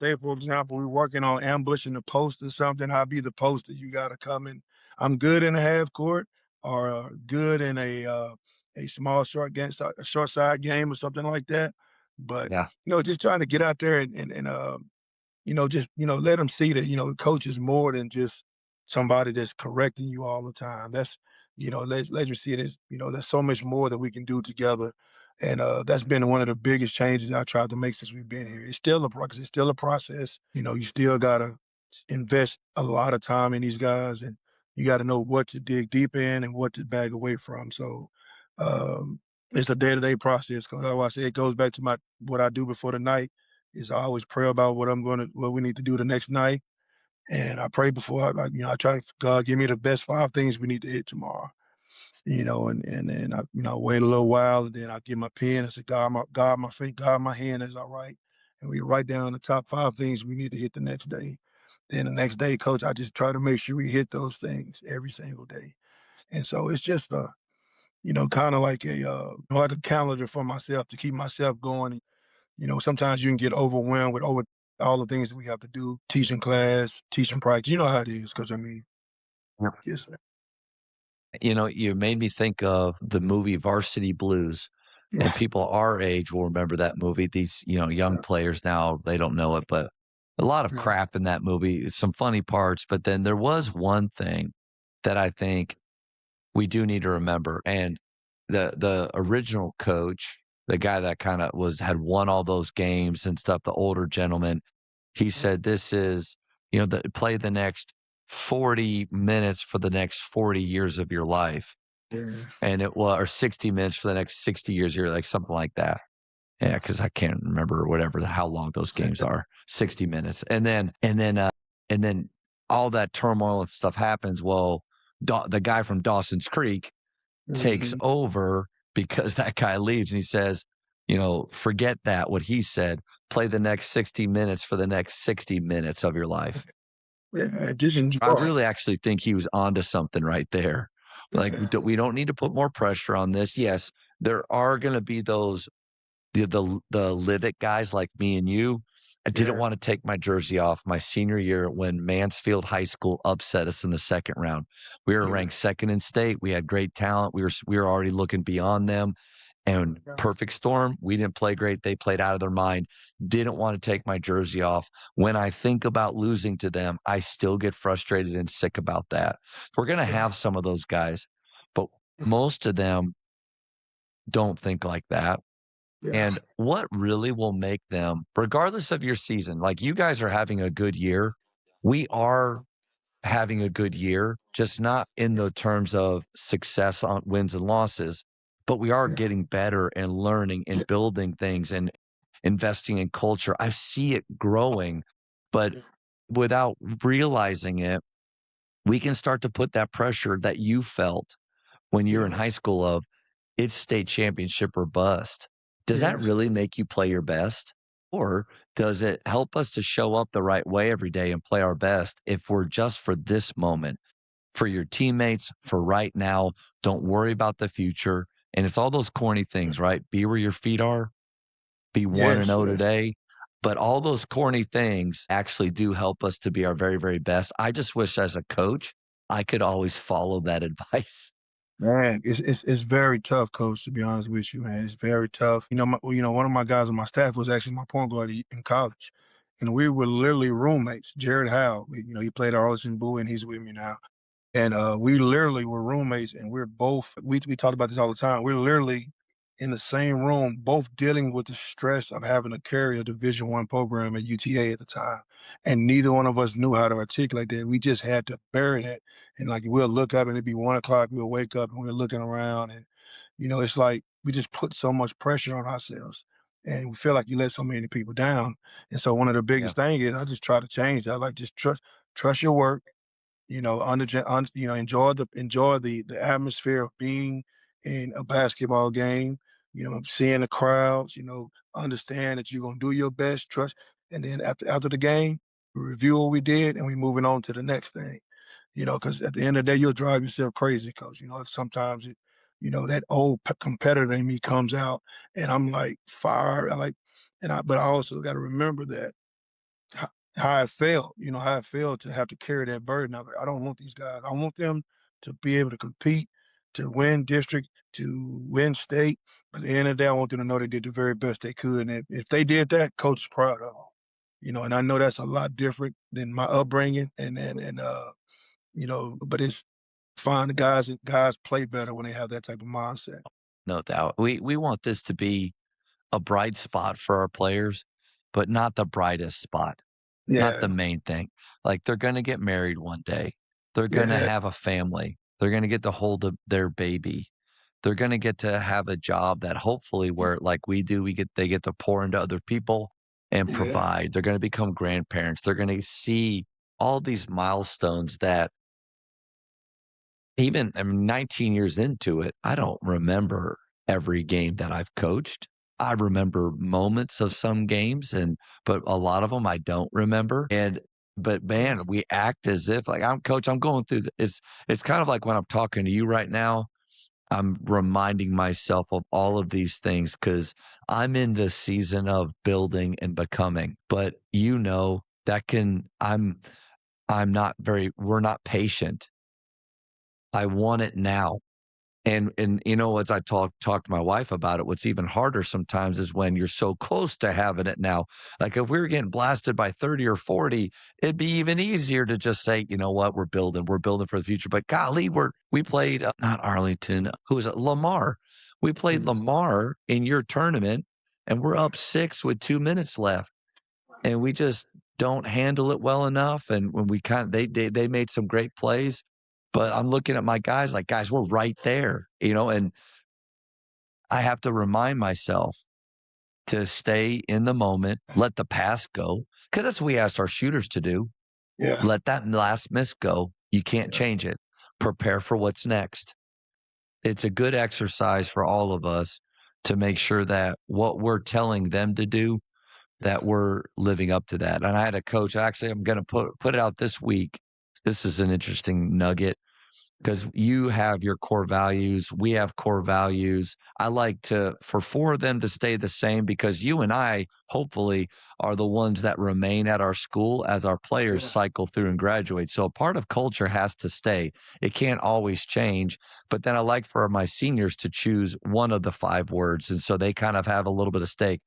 say for example, we're working on ambushing the post or something. I'll be the poster. You gotta come in. I'm good in a half court or good in a small a short side game or something like that. But Yeah. just trying to get out there just, let them see that, coach is more than just somebody that's correcting you all the time. Let you see it as, there's so much more that we can do together. And that's been one of the biggest changes I tried to make since we've been here. It's still a process. You still gotta invest a lot of time in these guys, and you got to know what to dig deep in and what to back away from. So um, it's a day-to-day process. Because I say it goes back to what I do before the night is I always pray about what we need to do the next night. And I pray before I try to God give me the best 5 things we need to hit tomorrow. And then I wait a little while and then I get my pen and say, God, my hand is all right. And we write down the top 5 things we need to hit the next day. Then the next day, coach, I just try to make sure we hit those things every single day. And so it's just kind of like a calendar for myself to keep myself going. Sometimes you can get overwhelmed with over all the things that we have to do, teaching class, teaching practice. You know how it is, Coach. I mean, yes, sir. You made me think of the movie Varsity Blues, and Yeah, people our age will remember that movie. These, young yeah, players now, they don't know it, but a lot of yeah, crap in that movie, some funny parts, but then there was one thing that I think we do need to remember, and the original coach, the guy that kinda had won all those games and stuff, the older gentleman, he said, "This is, play the next 40 minutes for the next 40 years of your life." yeah, And it was or 60 minutes for the next 60 years, you're like something like that. Yeah, yeah, because I can't remember how long those games are, 60 minutes. And then all that turmoil and stuff happens. Well, the guy from Dawson's Creek takes mhm, over because that guy leaves, and he says, "Forget that, what he said. Play the next 60 minutes for the next 60 minutes of your life." yeah, just I enjoy. really actually think he was onto something right there. Like, Yeah, we don't need to put more pressure on this. Yes, there are gonna be those the live it guys like me and you. I didn't yeah, wanna take my jersey off my senior year when Mansfield High School upset us in the second round. We were yeah, ranked second in state. We had great talent. We were already looking beyond them, and yeah, perfect storm, we didn't play great. They played out of their mind. Didn't wanna take my jersey off. When I think about losing to them, I still get frustrated and sick about that. We're gonna yeah, have some of those guys, but most of them don't think like that. yeah, And what really will make them, regardless of your season, like you guys are having a good year. We are having a good year, just not in the terms of success on wins and losses, but we are yeah, getting better and learning yeah, and building things and investing in culture. I see it growing, but yeah, without realizing it, we can start to put that pressure that you felt when you're in yeah, high school of it's state championship or bust. Does that yes, really make you play your best? Or does it help us to show up the right way every day and play our best if we're just for this moment, for your teammates, for right now? Don't worry about the future. And it's all those corny things, right? Be where your feet are, be 1 and yes, 0 yeah, today. But all those corny things actually do help us to be our very, very best. I just wish as a coach, I could always follow that advice. man, it's very tough, coach, to be honest with you, man. It's very tough. One of my guys on my staff was actually my point guard in college, and we were literally roommates. Jared Howe, he played at Arlington Bowie, and he's with me now. And we literally were roommates, and we're both we talk about this all the time. We're literally in the same room, both dealing with the stress of having to carry a Division I program at UTA at the time, and neither one of us knew how to articulate that. We just had to bear that, and like we'll look up and it'd be 1 o'clock. We'll wake up and we're looking around, and it's like we just put so much pressure on ourselves, and we feel like you let so many people down. And so one of the Yeah. biggest thing is I just try to change that. Like just trust your work, enjoy the atmosphere of being in a basketball game, seeing the crowds, understand that you're gonna do your best, trust, and then after the game, we review what we did and we moving on to the next thing. Because at the end of the day, you'll drive yourself crazy, coach. Sometimes that old competitor in me comes out and I'm like fire. But I also got to remember that ho how I felt, how I felt to have to carry that burden. I was like, "I don't want these guys. I want them to be able to compete, to win district, to win state, but at the end of the day, I want them to know they did the very best they could, and if they did that, coach is proud of them." And I know that's a lot different than my upbringing, but it's fine. The guys play better when they have that type of mindset. No doubt. We want this to be a bright spot for our players, but not the brightest spot, not the Yeah, main thing. Like, they're gonna get married one day. They're gonna yeah, have a family. They're gonna get to hold their baby. They're gonna get to have a job that hopefully where like we do, they get to pour into other people and yeah, provide. They're gonna become grandparents. They're gonna see all these milestones that even I mean, 19 years into it, I don't remember every game that I've coached. I remember moments of some games but a lot of them I don't remember. But yeah, man, we act as if like I'm going through it's kind of like when I'm talking to you right now, I'm reminding myself of all of these things because I'm in this season of building and becoming. But that can I'm not very we're not patient I want it now. And you know, as I talk to my wife about it, what's even harder sometimes is when you're so close to having it now. Like if we were getting blasted by 30 or 40, it'd be even easier to just say, you know what, we're building for the future. But golly, we played not Arlington, who was it? Lamar. We played Mhm. Lamar in your tournament, and we're up 6 with 2 minutes left, and we just don't handle it well enough. And when we kind of they made some great plays, but I'm looking at my guys like, guys, we're right there, and I have to remind myself to stay in the moment, let the past go, because that's what we asked our shooters to do. Yeah, Let that last miss go. You can't yeah, change it. Prepare for what's next. It's a good exercise for all of us to make sure that what we're telling them to do, yeah, that we're living up to that. And I had a coach, actually, I'm going to put it out this week. This is an interesting nugget because you have your core values. We have core values. I like for 4 of them to stay the same because you and I, hopefully, are the ones that remain at our school as our players yeah, cycle through and graduate. So a part of culture has to stay. It can't always change. But then I like for my seniors to choose one of the 5 words. And so they kind of have a little bit of stake.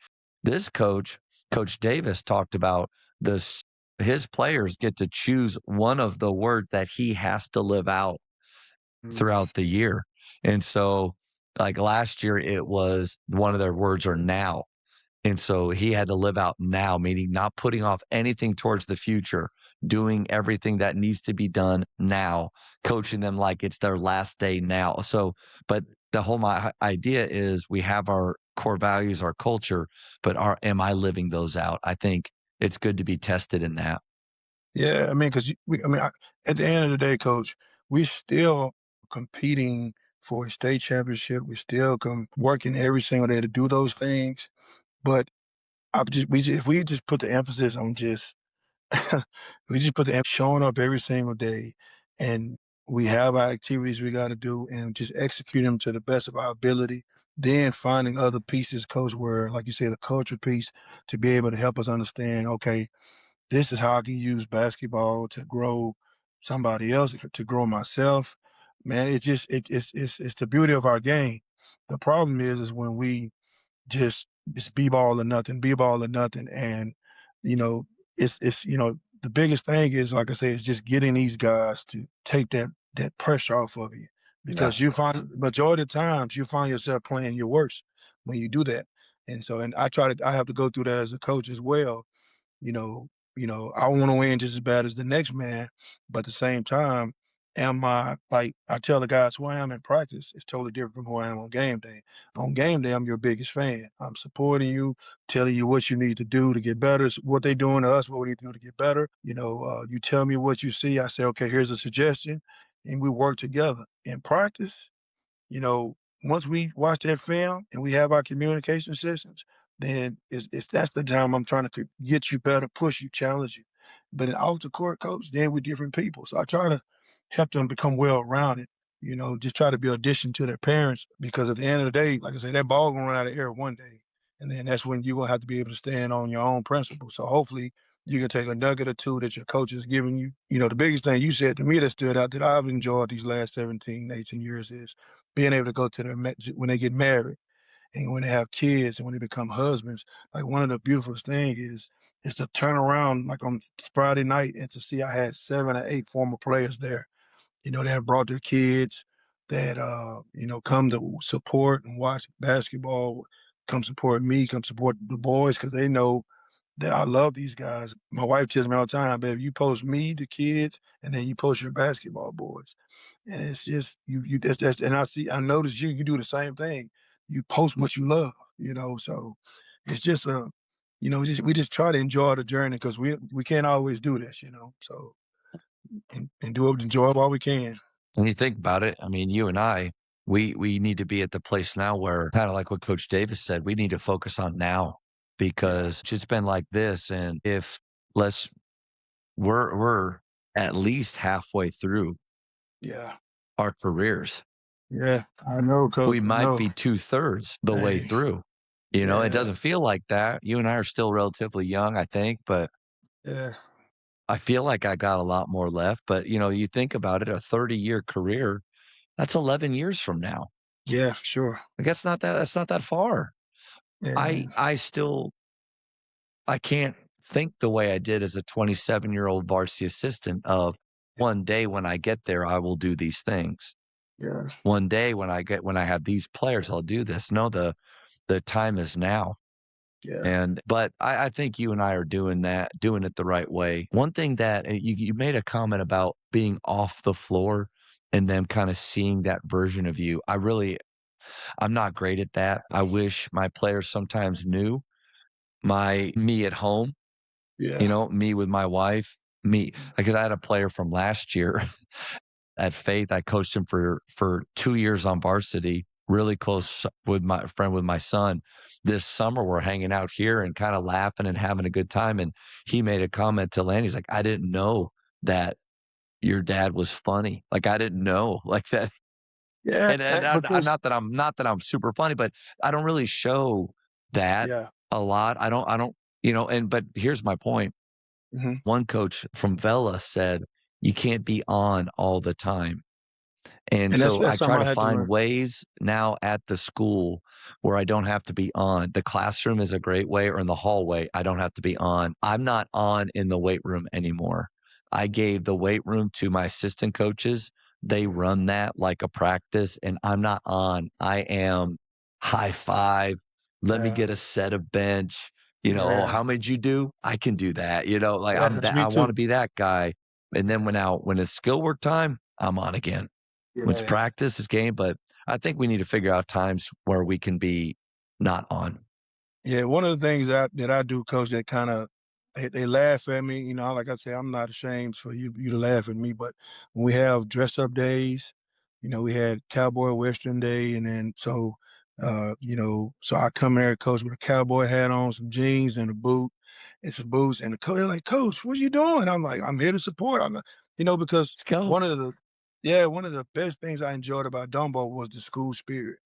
This coach, Coach Davis, talked about this. His players get to choose one of the word that he has to live out mhm, throughout the year. And so, like last year, it was one of their words are now. And so he had to live out now, meaning not putting off anything towards the future, doing everything that needs to be done now, coaching them like it's their last day now. So, but the whole my idea is we have our core values, our culture, but am I living those out? I think it's good to be tested in that. yeah. I mean, because at the end of the day, coach, we still competing for a state championship. We still come working every single day to do those things. But if we just put the emphasis on just we just put the showing up every single day, and we have our activities we got to do, and just execute them to the best of our ability. Then finding other pieces, coach, where like you said, the culture piece to be able to help us understand. Okay, this is how I can use basketball to grow somebody else, to grow myself. Man, it's the beauty of our game. The problem is when we just it's b ball or nothing, and you know the biggest thing is like I say, is just getting these guys to take that pressure off of you Yeah. because you find majority of times you find yourself playing your worst when you do that, and so and I have to go through that as a coach as well. you know, I want to win just as bad as the next man, but at the same time, am I like I tell the guys who I am in practice is totally different from who I am on game day. On game day, I'm your biggest fan. I'm supporting you, telling you what you need to do to get better, what they doing to us, what we need to do to get better. You tell me what you see. I say, okay, here's a suggestion, and we work together. In practice, you know, once we watch that film and we have our communication sessions, then it's that's the time I'm trying to get you better, push you, challenge you. But in off the court, coach, then we're different people. So I try to help them become well rounded. Just try to be an addition to their parents because at the end of the day, like I said, that ball gonna run out of air one day, and then that's when you're gonna have to be able to stand on your own principles. So hopefully, you can take a nugget or two that your coach is giving you. The biggest thing you said to me that stood out that I've enjoyed these last 17, 18 years is being able to go to when they get married and when they have kids and when they become husbands. Like one of the beautiful things is to turn around like on Friday night and to see I had 7 or 8 former players there. That have brought their kids that come to support and watch basketball, come support me, come support the boys because they know that I love these guys. My wife tells me all the time, baby, you post me, the kids, and then you post your basketball boys. And it's just that's and I noticed you do the same thing. You post what you love, so it's just we just try to enjoy the journey because we can't always do this, so and do it enjoy it while we can. When you think about it, I mean, you and I, we need to be at the place now where kind of like what Coach Davis said, we need to focus on now Yeah, because it's been like this. And if let's we're at least halfway through yeah, our careers. yeah. I know, We coach, I might know. be 2/3 the way Hey, through. It yeah, doesn't feel like that. You and I are still relatively young, I think, but yeah, I feel like I got a lot more left. But you think about it, a 30-year career. That's 11 years from now. Yeah, for sure. Like, that's not that far. Yeah, I man. I still I can't think the way I did as a 27-year-old varsity assistant of one day when I get there, I will do these things. Yeah, One day when I have these players, I'll do this. No, the time is now. yeah, And but I think you and I are doing that, doing it the right way. One thing that you made a comment about being off the floor and them kind of seeing that version of you. I'm not great at that. I wish my players sometimes knew my me at home, yeah, me with my wife, me because I had a player from last year at Faith. I coached him for 2 years on varsity, really close with my friend with my son. This summer, we're hanging out here and kinda laughing and having a good time, and he made a comment to Lanny. He's like, "I didn't know that your dad was funny." Like, I didn't know like that. yeah. And I'm Because not that I'm super funny, but I don't really show that yeah, a lot. I don't but here's my point. hmm One coach from Vela said, "You can't be on all the time." And and so I that's try something to I had to find learn. ways now at the school where I don't have to be on. The classroom is a great way, or in the hallway, I don't have to be on. I'm not on in the weight room anymore. I gave the weight room to my assistant coaches. They run that like a practice, and I'm not on. I am high five. Let me Yeah, get a set of bench. Oh, yeah, how many you do? I can do that. Like yeah. I'm That's that. me I want too. to be that guy. And then when it's skill work time, I'm on again. When it's Yeah. practice, it's game, but I think we need to figure out times where we can be not on. Yeah, one of the things that I do, coach, that kind of they laugh at me. Like I say, I'm not ashamed for you to laugh at me. But when we have dress up days, we had Cowboy Western Day, and then so I come there, coach, with a cowboy hat on, some jeans and a boot, and some boots, and the coach, they're like, Coach, what are you doing? I'm like, I'm here to support. Because Let's go. one of the best things I enjoyed about Dumbo was the school spirit.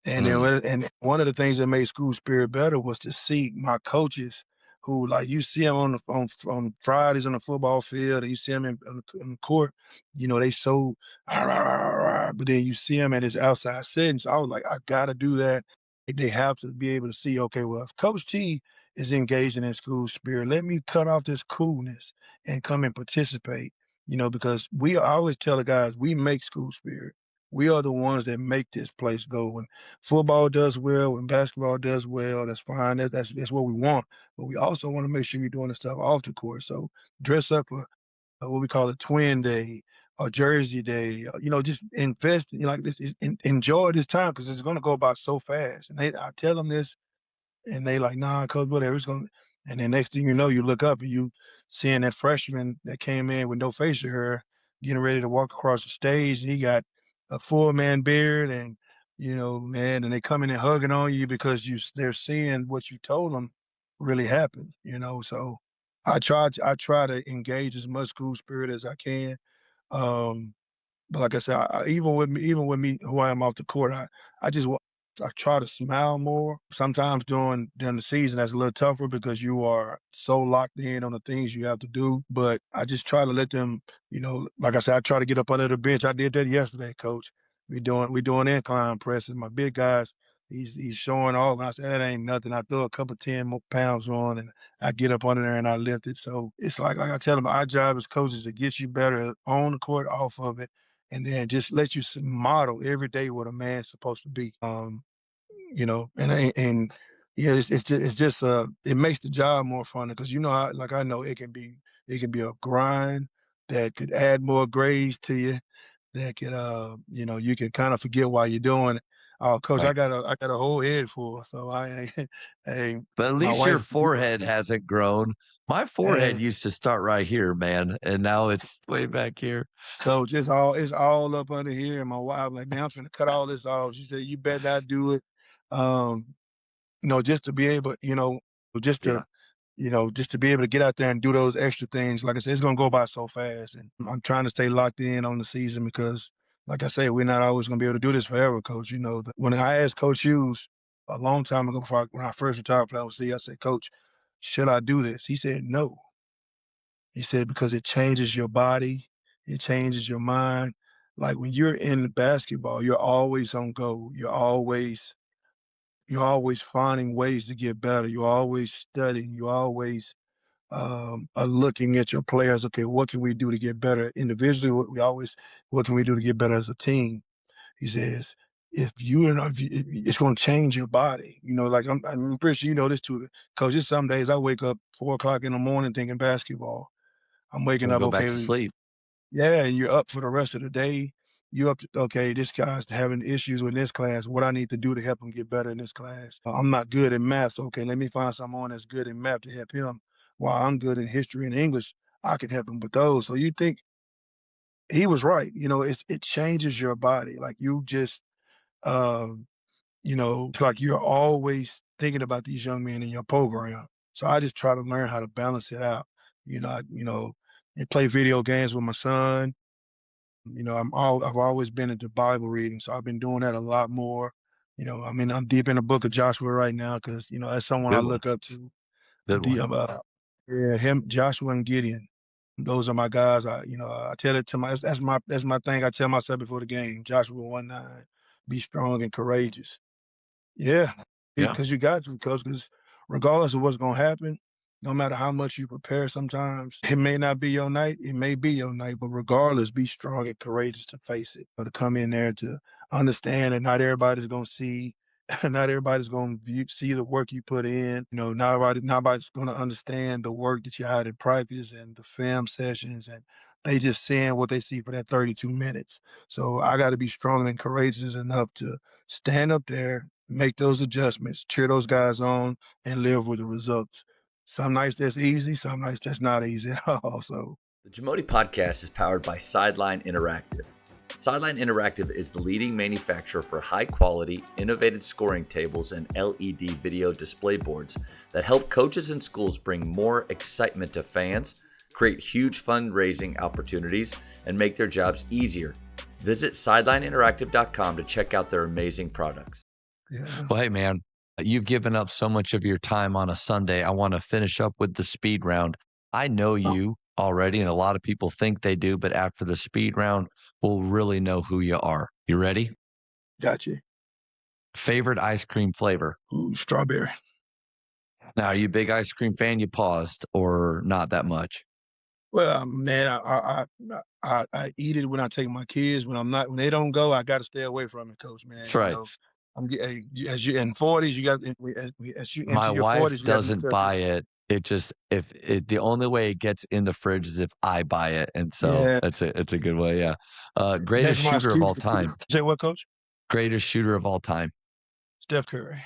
Mm. And one of the things that made school spirit better was to see my coaches who, like, you see them on Fridays on the football field, and you see them on the court. They so "Ah, rah, rah, rah, rah," but then you see them at this outside setting. So I was like, I gotta do that. They have to be able to see, okay, well, if Coach T is engaging in school spirit, let me cut off this coolness and come and participate. Because I always tell the guys, we make school spirit. We are the ones that make this place go. When football does well, when basketball does well, that's fine. That's what we want. But we also want to make sure you're doing the stuff off the court. So dress up for what we call a twin day or jersey day. Just invest. Like this. Enjoy this time because it's going to go by so fast. And I tell them this and they like, nah, coach, whatever. It's gonna. And then next thing you know, you look up and you seeing that freshman that came in with no facial hair, getting ready to walk across the stage, and he got a full man beard, and man, and they coming and hugging on you because they're seeing what you told them really happened. So I try to engage as much school spirit as I can. Um, but like I said, even with me, who I am off the court, I try to smile more. Sometimes during the season, that's a little tougher because you are so locked in on the things you have to do. But I just try to let them, like I said, I try to get up under the bench. I did that yesterday, coach. We doing incline presses. My big guys, he's showing off. And I said that ain't nothing. I throw a couple 10 more pounds on, and I get up under there and I lift it. So it's like I tell them, our job as coaches to get you better on the court, off of it, and then just let you model every day what a man's supposed to be. And yeah, it's just it makes the job more fun because like I know it can be a grind that could add more grades to you. That could you can kind of forget why you're doing it. Oh, coach, I Right. got a whole head full, so hey, But at my least your wife, forehead hasn't grown. My forehead hey, used to start right here, man, and now it's way back here. coach, it's all up under here. And my wife like, man, I'm trying to cut all this off. She said, you better not do it. Um, just to be able, just to, Yeah. just to be able to get out there and do those extra things. Like I said, it's gonna go by so fast, and I'm trying to stay locked in on the season because, like I said, we're not always gonna be able to do this forever, Coach. When I asked Coach Hughes a long time ago, when I first retired playing with C, I said, Coach, should I do this? He said, no. He said because it changes your body, it changes your mind. Like when you're in basketball, you're always on go. You're always finding ways to get better. You're always studying. You always are looking at your players. Okay, what can we do to get better individually? What can we do to get better as a team? He says, if you and if you, it's going to change your body. Like I'm pretty sure you know this too, Coach. Just some days I wake up 4 o'clock in the morning thinking basketball. I'm waking Wanna up, go back okay, to sleep. yeah, and you're up for the rest of the day. You up, okay, this guy's having issues with this class. What I need to do to help him get better in this class? I'm not good in math. So, okay, let me find someone that's good in math to help him. While I'm good in history and English, I can help him with those. So you think he was right. It changes your body. Like you just, uh, it's like you're always thinking about these young men in your program. So I just try to learn how to balance it out. And play video games with my son. I've always been into Bible reading, so I've been doing that a lot more. I'm deep in the book of Joshua right now because, that's someone I Good one. look up to. Good The one. yeah, him, Joshua and Gideon. Those are my guys. I tell it to that's my thing. I tell myself before the game. Joshua 1:9, be strong and courageous. Yeah, Yeah. because you got to, because regardless of what's gonna happen, no matter how much you prepare, sometimes it may not be your night. It may be your night, but regardless, be strong and courageous to face it, or to come in there to understand that not everybody's gonna see, not everybody's gonna see the work you put in. Not everybody's gonna understand the work that you had in practice and the film sessions, and they just seeing what they see for that 32 minutes. So I got to be strong and courageous enough to stand up there, make those adjustments, cheer those guys on, and live with the results. Some nights that's easy, some nights that's not easy at all. So The JAMODI podcast is powered by Sideline Interactive. Sideline Interactive is the leading manufacturer for high quality, innovative scoring tables and LED video display boards that help coaches and schools bring more excitement to fans, create huge fundraising opportunities, and make their jobs easier. Visit sidelineinteractive.com to check out their amazing products. yeah. Well, hey, man, you've given up so much of your time on a Sunday. I want to finish up with the speed round. I know Oh, you already, and a lot of people think they do, but after the speed round, we'll really know who you are. You ready? gotcha. Favorite ice cream flavor? Ooh, strawberry. Now, are you a big ice cream fan? You paused or not that much? Well, man, I eat it when I take my kids. When I'm not, when they don't go, I got to stay away from it, Coach. Man, That's right. as you in 40s, you got as you My enter your wife 40s, you got to be doesn't careful. buy it. It just if it the only way it gets in the fridge is if I buy it, and so Yeah, it's a good way. Yeah, and that's greatest my shooter of excuse all to keep. time. Say what, Coach? Greatest shooter of all time. Steph Curry.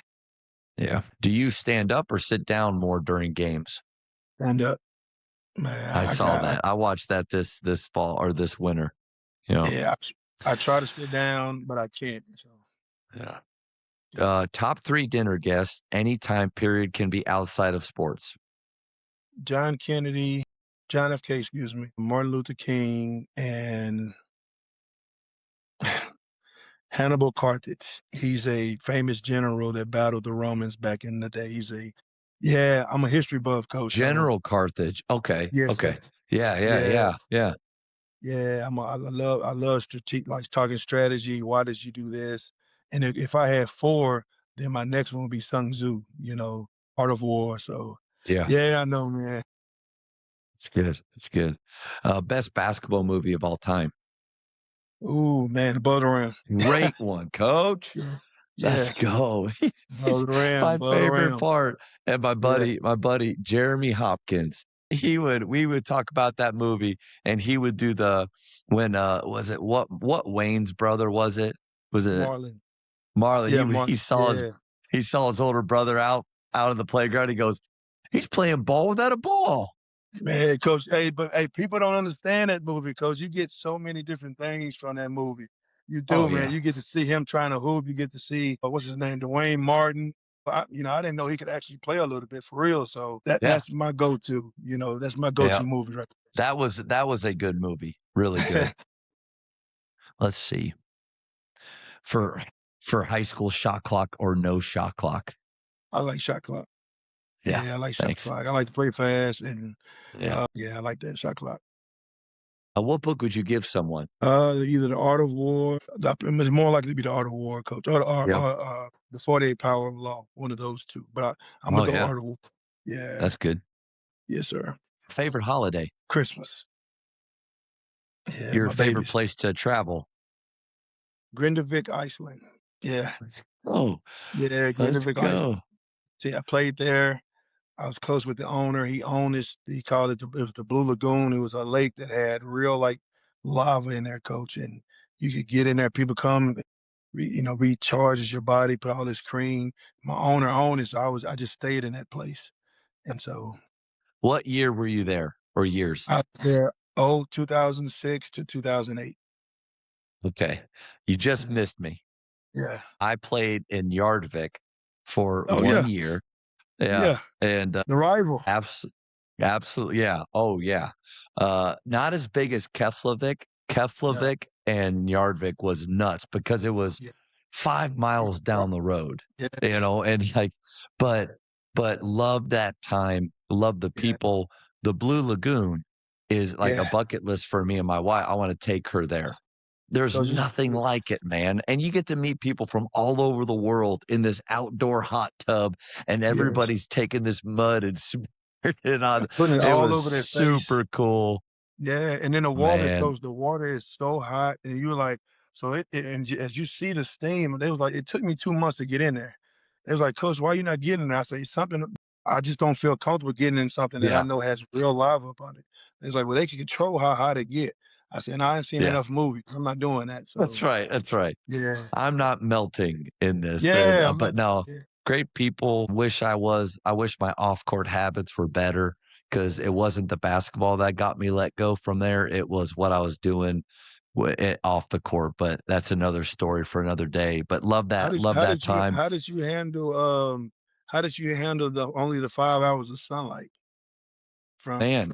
Yeah. Do you stand up or sit down more during games? Stand up, man. I I saw got. that. I watched that this fall or this winter. You know. Yeah, I try to sit down, but I can't. So Yeah. yeah. Top three dinner guests, any time period can be outside of sports. John Kennedy, John F. K. Excuse me, Martin Luther King, and Hannibal Carthage. He's a famous general that battled the Romans back in the day. Yeah, I'm a history buff, Coach. So General Carthage. Okay. yes, sir. Okay. Yeah. Yeah. Yeah, Yeah. Yeah. yeah. I love strategic, like talking strategy. Why did you do this? And if I had four, then my next one would be Sun Tzu. Art of War. So Yeah. yeah, I know, man. It's good. It's good. Best basketball movie of all time. Ooh, man, above the rim. Great one, coach. Yeah, Let's yeah, go. above the rim, My above the favorite rim. part. And Yeah, my buddy Jeremy Hopkins, we would talk about that movie and he would do the when was it what Wayne's brother was it? Was it Marlon. Marley? Yeah, He saw Yeah, his older brother out on the playground. He goes, he's playing ball without a ball. man, Coach. Hey, but hey, people don't understand that movie, Coach. You get so many different things from that movie. You Oh do, man. yeah. You get to see him trying to hoop. You get to see what's his name, Dwayne Martin. I didn't know he could actually play a little bit for real. So Yeah. that's my go-to. That's my Yeah. go-to movie right That was a good movie. Really good. there. Let's see. For for high school shot clock or no shot clock. I like shot clock. Yeah. Yeah, I like shot Thanks. clock. I like to play fast, and Yeah. yeah, I like that shot clock. What book would you give someone? Either the Art of War. It's more likely to be the Art of War, Coach, Yeah. or the 48 Power of Law. One of those two. But I'm Oh, gonna go yeah. Art of War. Yeah. That's good. Yes, sir. Favorite holiday? Christmas. Yeah, Your my favorite babies. place to travel? Grindavik, Iceland. Yeah. Let's go. Yeah, Let's Grindavik, Iceland. go. See, I played there. I was close with the owner. He owned this. He called it it was the Blue Lagoon. It was a lake that had real like lava in there, Coach, and you could get in there. People come, recharges your body, put all this cream. My owner owned it, so I just stayed in that place, and so What year were you there or years? I was there 2006 to 2008. Okay. You just Mhm. missed me. Yeah. I played in Yardvik for Oh 1 yeah. year. Yeah. Yeah. And, The rival. abs absolutely, yeah. Oh, yeah. Not as big as Keflavik. Yeah. Keflavik and Yardvik was nuts because it was Yeah. 5 It miles was rough. down the road, Yes. and, like but loved that time, loved the Yeah. people. The Blue Lagoon is like a Yeah. bucket list for me and my wife. I wanna take her there. There's Coach, nothing like it, man, and you get to meet people from all over the world in this outdoor hot tub, and yes. everybody's taking this mud and smearing it on. Putting it It all was over their face. super cool, Yeah, and then the water, man. Coach, the water is so hot, and you're like, so as you see the steam, they was like, it took me 2 months to get in there. They was like, "Coach, why you not getting there?" I say, "Something, I just don't feel comfortable getting in something that I Yeah, know has real lava up on it." It's like, "Well, they can control how hot it get." I said, "No, I ain't seen yeah. enough movies. I'm not doing that." That's So, right, that's right. yeah. I'm not melting in this, and, Yeah, I'm but not no, yeah, great people. I wish my off-court habits were better because it yeah. wasn't the basketball that got me let go from there. It was what I was doing off the court, but that's another story for another day. But love that time. How did you how did you handle the only the 5 hours of sunlight from Man,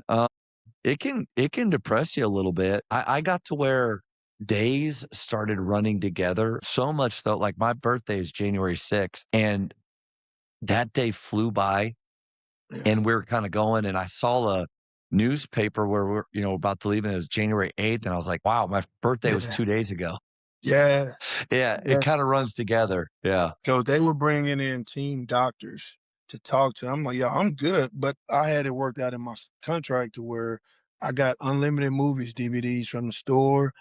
it can depress you a little bit. I got to where days started running together so much though, like my birthday is January 6th, and that day flew by yeah. and we were kinda going, and I saw a newspaper where we're, about to leave, and it was January 8th, and I was like, "Wow, my birthday was Yeah. 2 days ago." Yeah. Yeah, it Yeah. kinda runs together. Yeah. 'Cause they were bringing in team doctors to talk to. I'm like, "Yeah, I'm good," but I had it worked out in my contract to where I got unlimited movies DVDs from the store,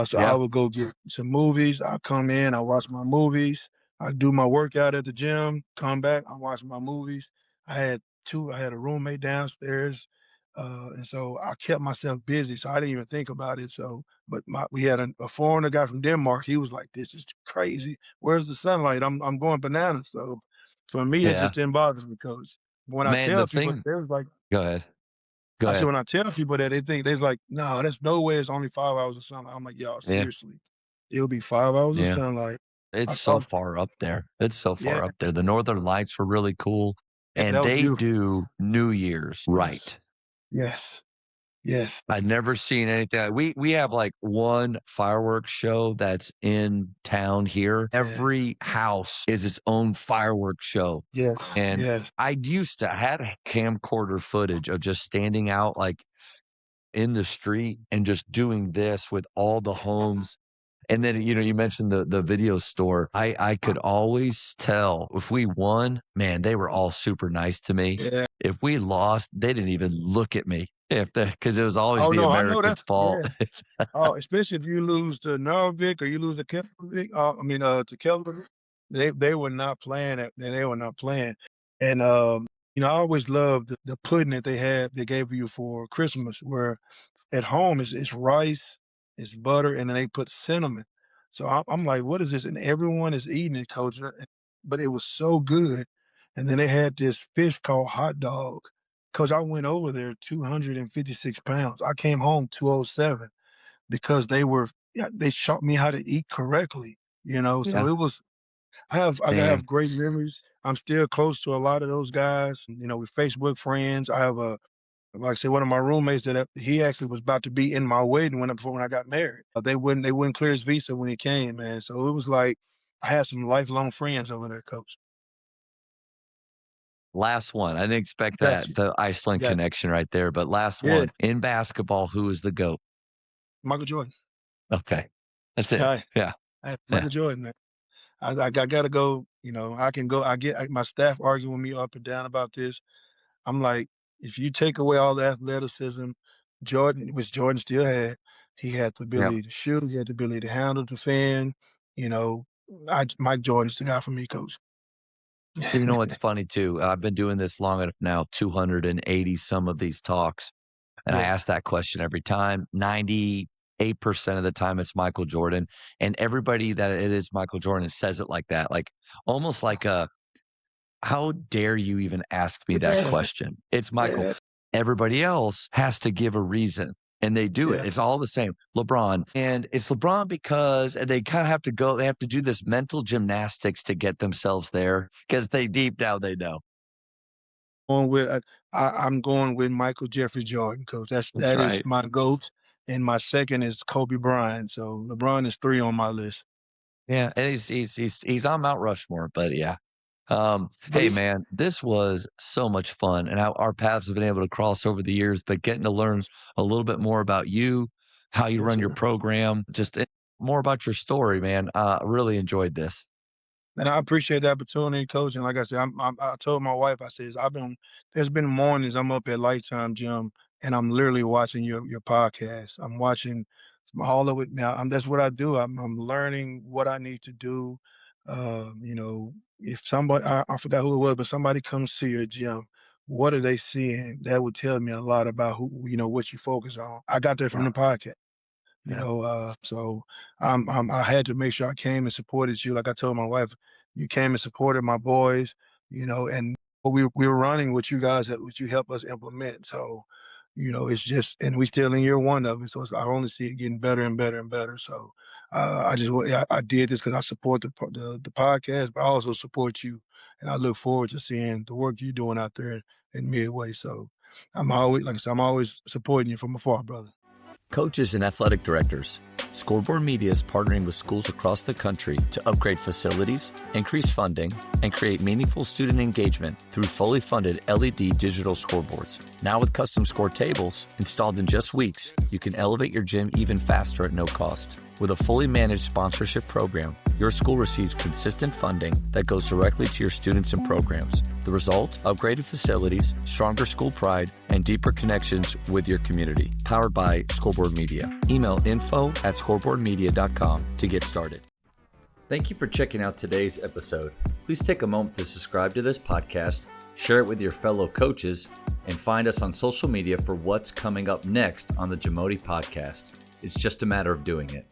so I Yeah. would go get some movies. I come in, I watch my movies, I do my workout at the gym, come back, I watch my movies. I had a roommate downstairs, and so I kept myself busy, so I didn't even think about it, so but we had a foreigner guy from Denmark, he was like, "This is crazy. Where's the sunlight? I'm going bananas." So for me, it Yeah. just didn't bother me, coach. When I Man, the tell people, thing they was like, Go ahead. Go I said, ahead. when I tell people that, they think there's like, no, there's no way it's only 5 hours of sunlight. I'm like, y'all, Yeah. seriously, it'll be 5 hours of Yeah. sunlight. It's I so talk, far up there. It's so yeah, far up there. The Northern Lights were really cool, yeah, and that was they beautiful. do New Year's Yes, right. yes, yes, I've never seen anything we have, like, one fireworks show that's in town here. yeah, Every house is its own fireworks show, yes, and yes, I had a camcorder footage of just standing out, like, in the street and just doing this with all the homes. And then, you mentioned the video store. I could always tell if we won, man, they were all super nice to me. yeah. If we lost, they didn't even look at me because it was always Oh the no, I know Americans' that. fault. Yeah. Oh, especially if you lose to Narvik or you lose to Keflavik, to Kelvin, they were not playing it. They were not playing. And I always loved the pudding that they gave you for Christmas, where at home it's rice, it's butter, and then they put cinnamon. So I'm like, what is this? And everyone is eating it, coach. But it was so good. And then they had this fish called hot dog. Coach, I went over there 256 pounds. I came home 207 because they showed me how to eat correctly, so Yeah, I man. have great memories. I'm still close to a lot of those guys, we're Facebook friends. I have like I said, one of my roommates that he actually was about to be in my wedding when I got married. They wouldn't clear his visa when he came, man. So it was like I had some lifelong friends over there, coach. Last one. I didn't expect Got that, you. the Iceland Got connection right there, but last you. Yeah. one. In basketball, who is the GOAT? Michael Jordan. Okay. That's it. Yeah, Yeah. Yeah. Michael Jordan, man. I gotta go. I can go. My staff arguing with me up and down about this. I'm like, if you take away all the athleticism, Jordan, which Jordan still had, he had the Yeah. ability to shoot, he had the ability to handle, defend. You know, Mike Jordan's the guy for me, coach. You know what's funny too? I've been doing this long enough now, 280 some of these talks. And I Yeah. ask that question every time. 98% of the time it's Michael Jordan. And everybody that it is Michael Jordan says it like that, like almost like a, how dare you even ask me that Yeah. question? It's Michael. Yeah. Everybody else has to give a reason. And they do it. Yeah. It's all the same. LeBron. And it's LeBron because and they kind of have to go, they have to do this mental gymnastics to get themselves there because they deep down they know. I'm going with Michael Jeffrey Jordan, coach. That's That is right. my GOAT, and my second is Kobe Bryant. So LeBron is 3 on my list. Yeah. And he's on Mount Rushmore, but yeah. But Hey he man, this was so much fun, and how our paths have been able to cross over the years, but getting to learn a little bit more about you, how you Yes, run your sir. program, just more about your story, man. Really enjoyed this. And I appreciate the opportunity, coach. And like I said, I told my wife, I says, there's been mornings I'm up at Lifetime Gym and I'm literally watching your podcast. I'm watching all of it now. That's what I do. I'm learning what I need to do. If somebody, I forgot who it was, but somebody comes to your gym, what are they seeing? That would tell me a lot about what you focus on. I got that from Yeah, the podcast. yeah, So I had to make sure I came and supported you. Like I told my wife, you came and supported my boys, and we were running what you guys what you helped us implement. So, it's just, and we still in year one of it. So I only see it getting better and better and better. So, I did this because I support the podcast, but I also support you, and I look forward to seeing the work you're doing out there in Midway. So, like I said, I'm always supporting you from afar, brother. Coaches and athletic directors, Scoreboard Media is partnering with schools across the country to upgrade facilities, increase funding, and create meaningful student engagement through fully funded LED digital scoreboards. Now with custom score tables installed in just weeks, you can elevate your gym even faster at no cost. With a fully managed sponsorship program, your school receives consistent funding that goes directly to your students and programs. The result? Upgraded facilities, stronger school pride, and deeper connections with your community. Powered by Scoreboard Media. Email info@scoreboardmedia.com to get started. Thank you for checking out today's episode. Please take a moment to subscribe to this podcast, share it with your fellow coaches, and find us on social media for what's coming up next on the JAMODI podcast. It's just a matter of doing it.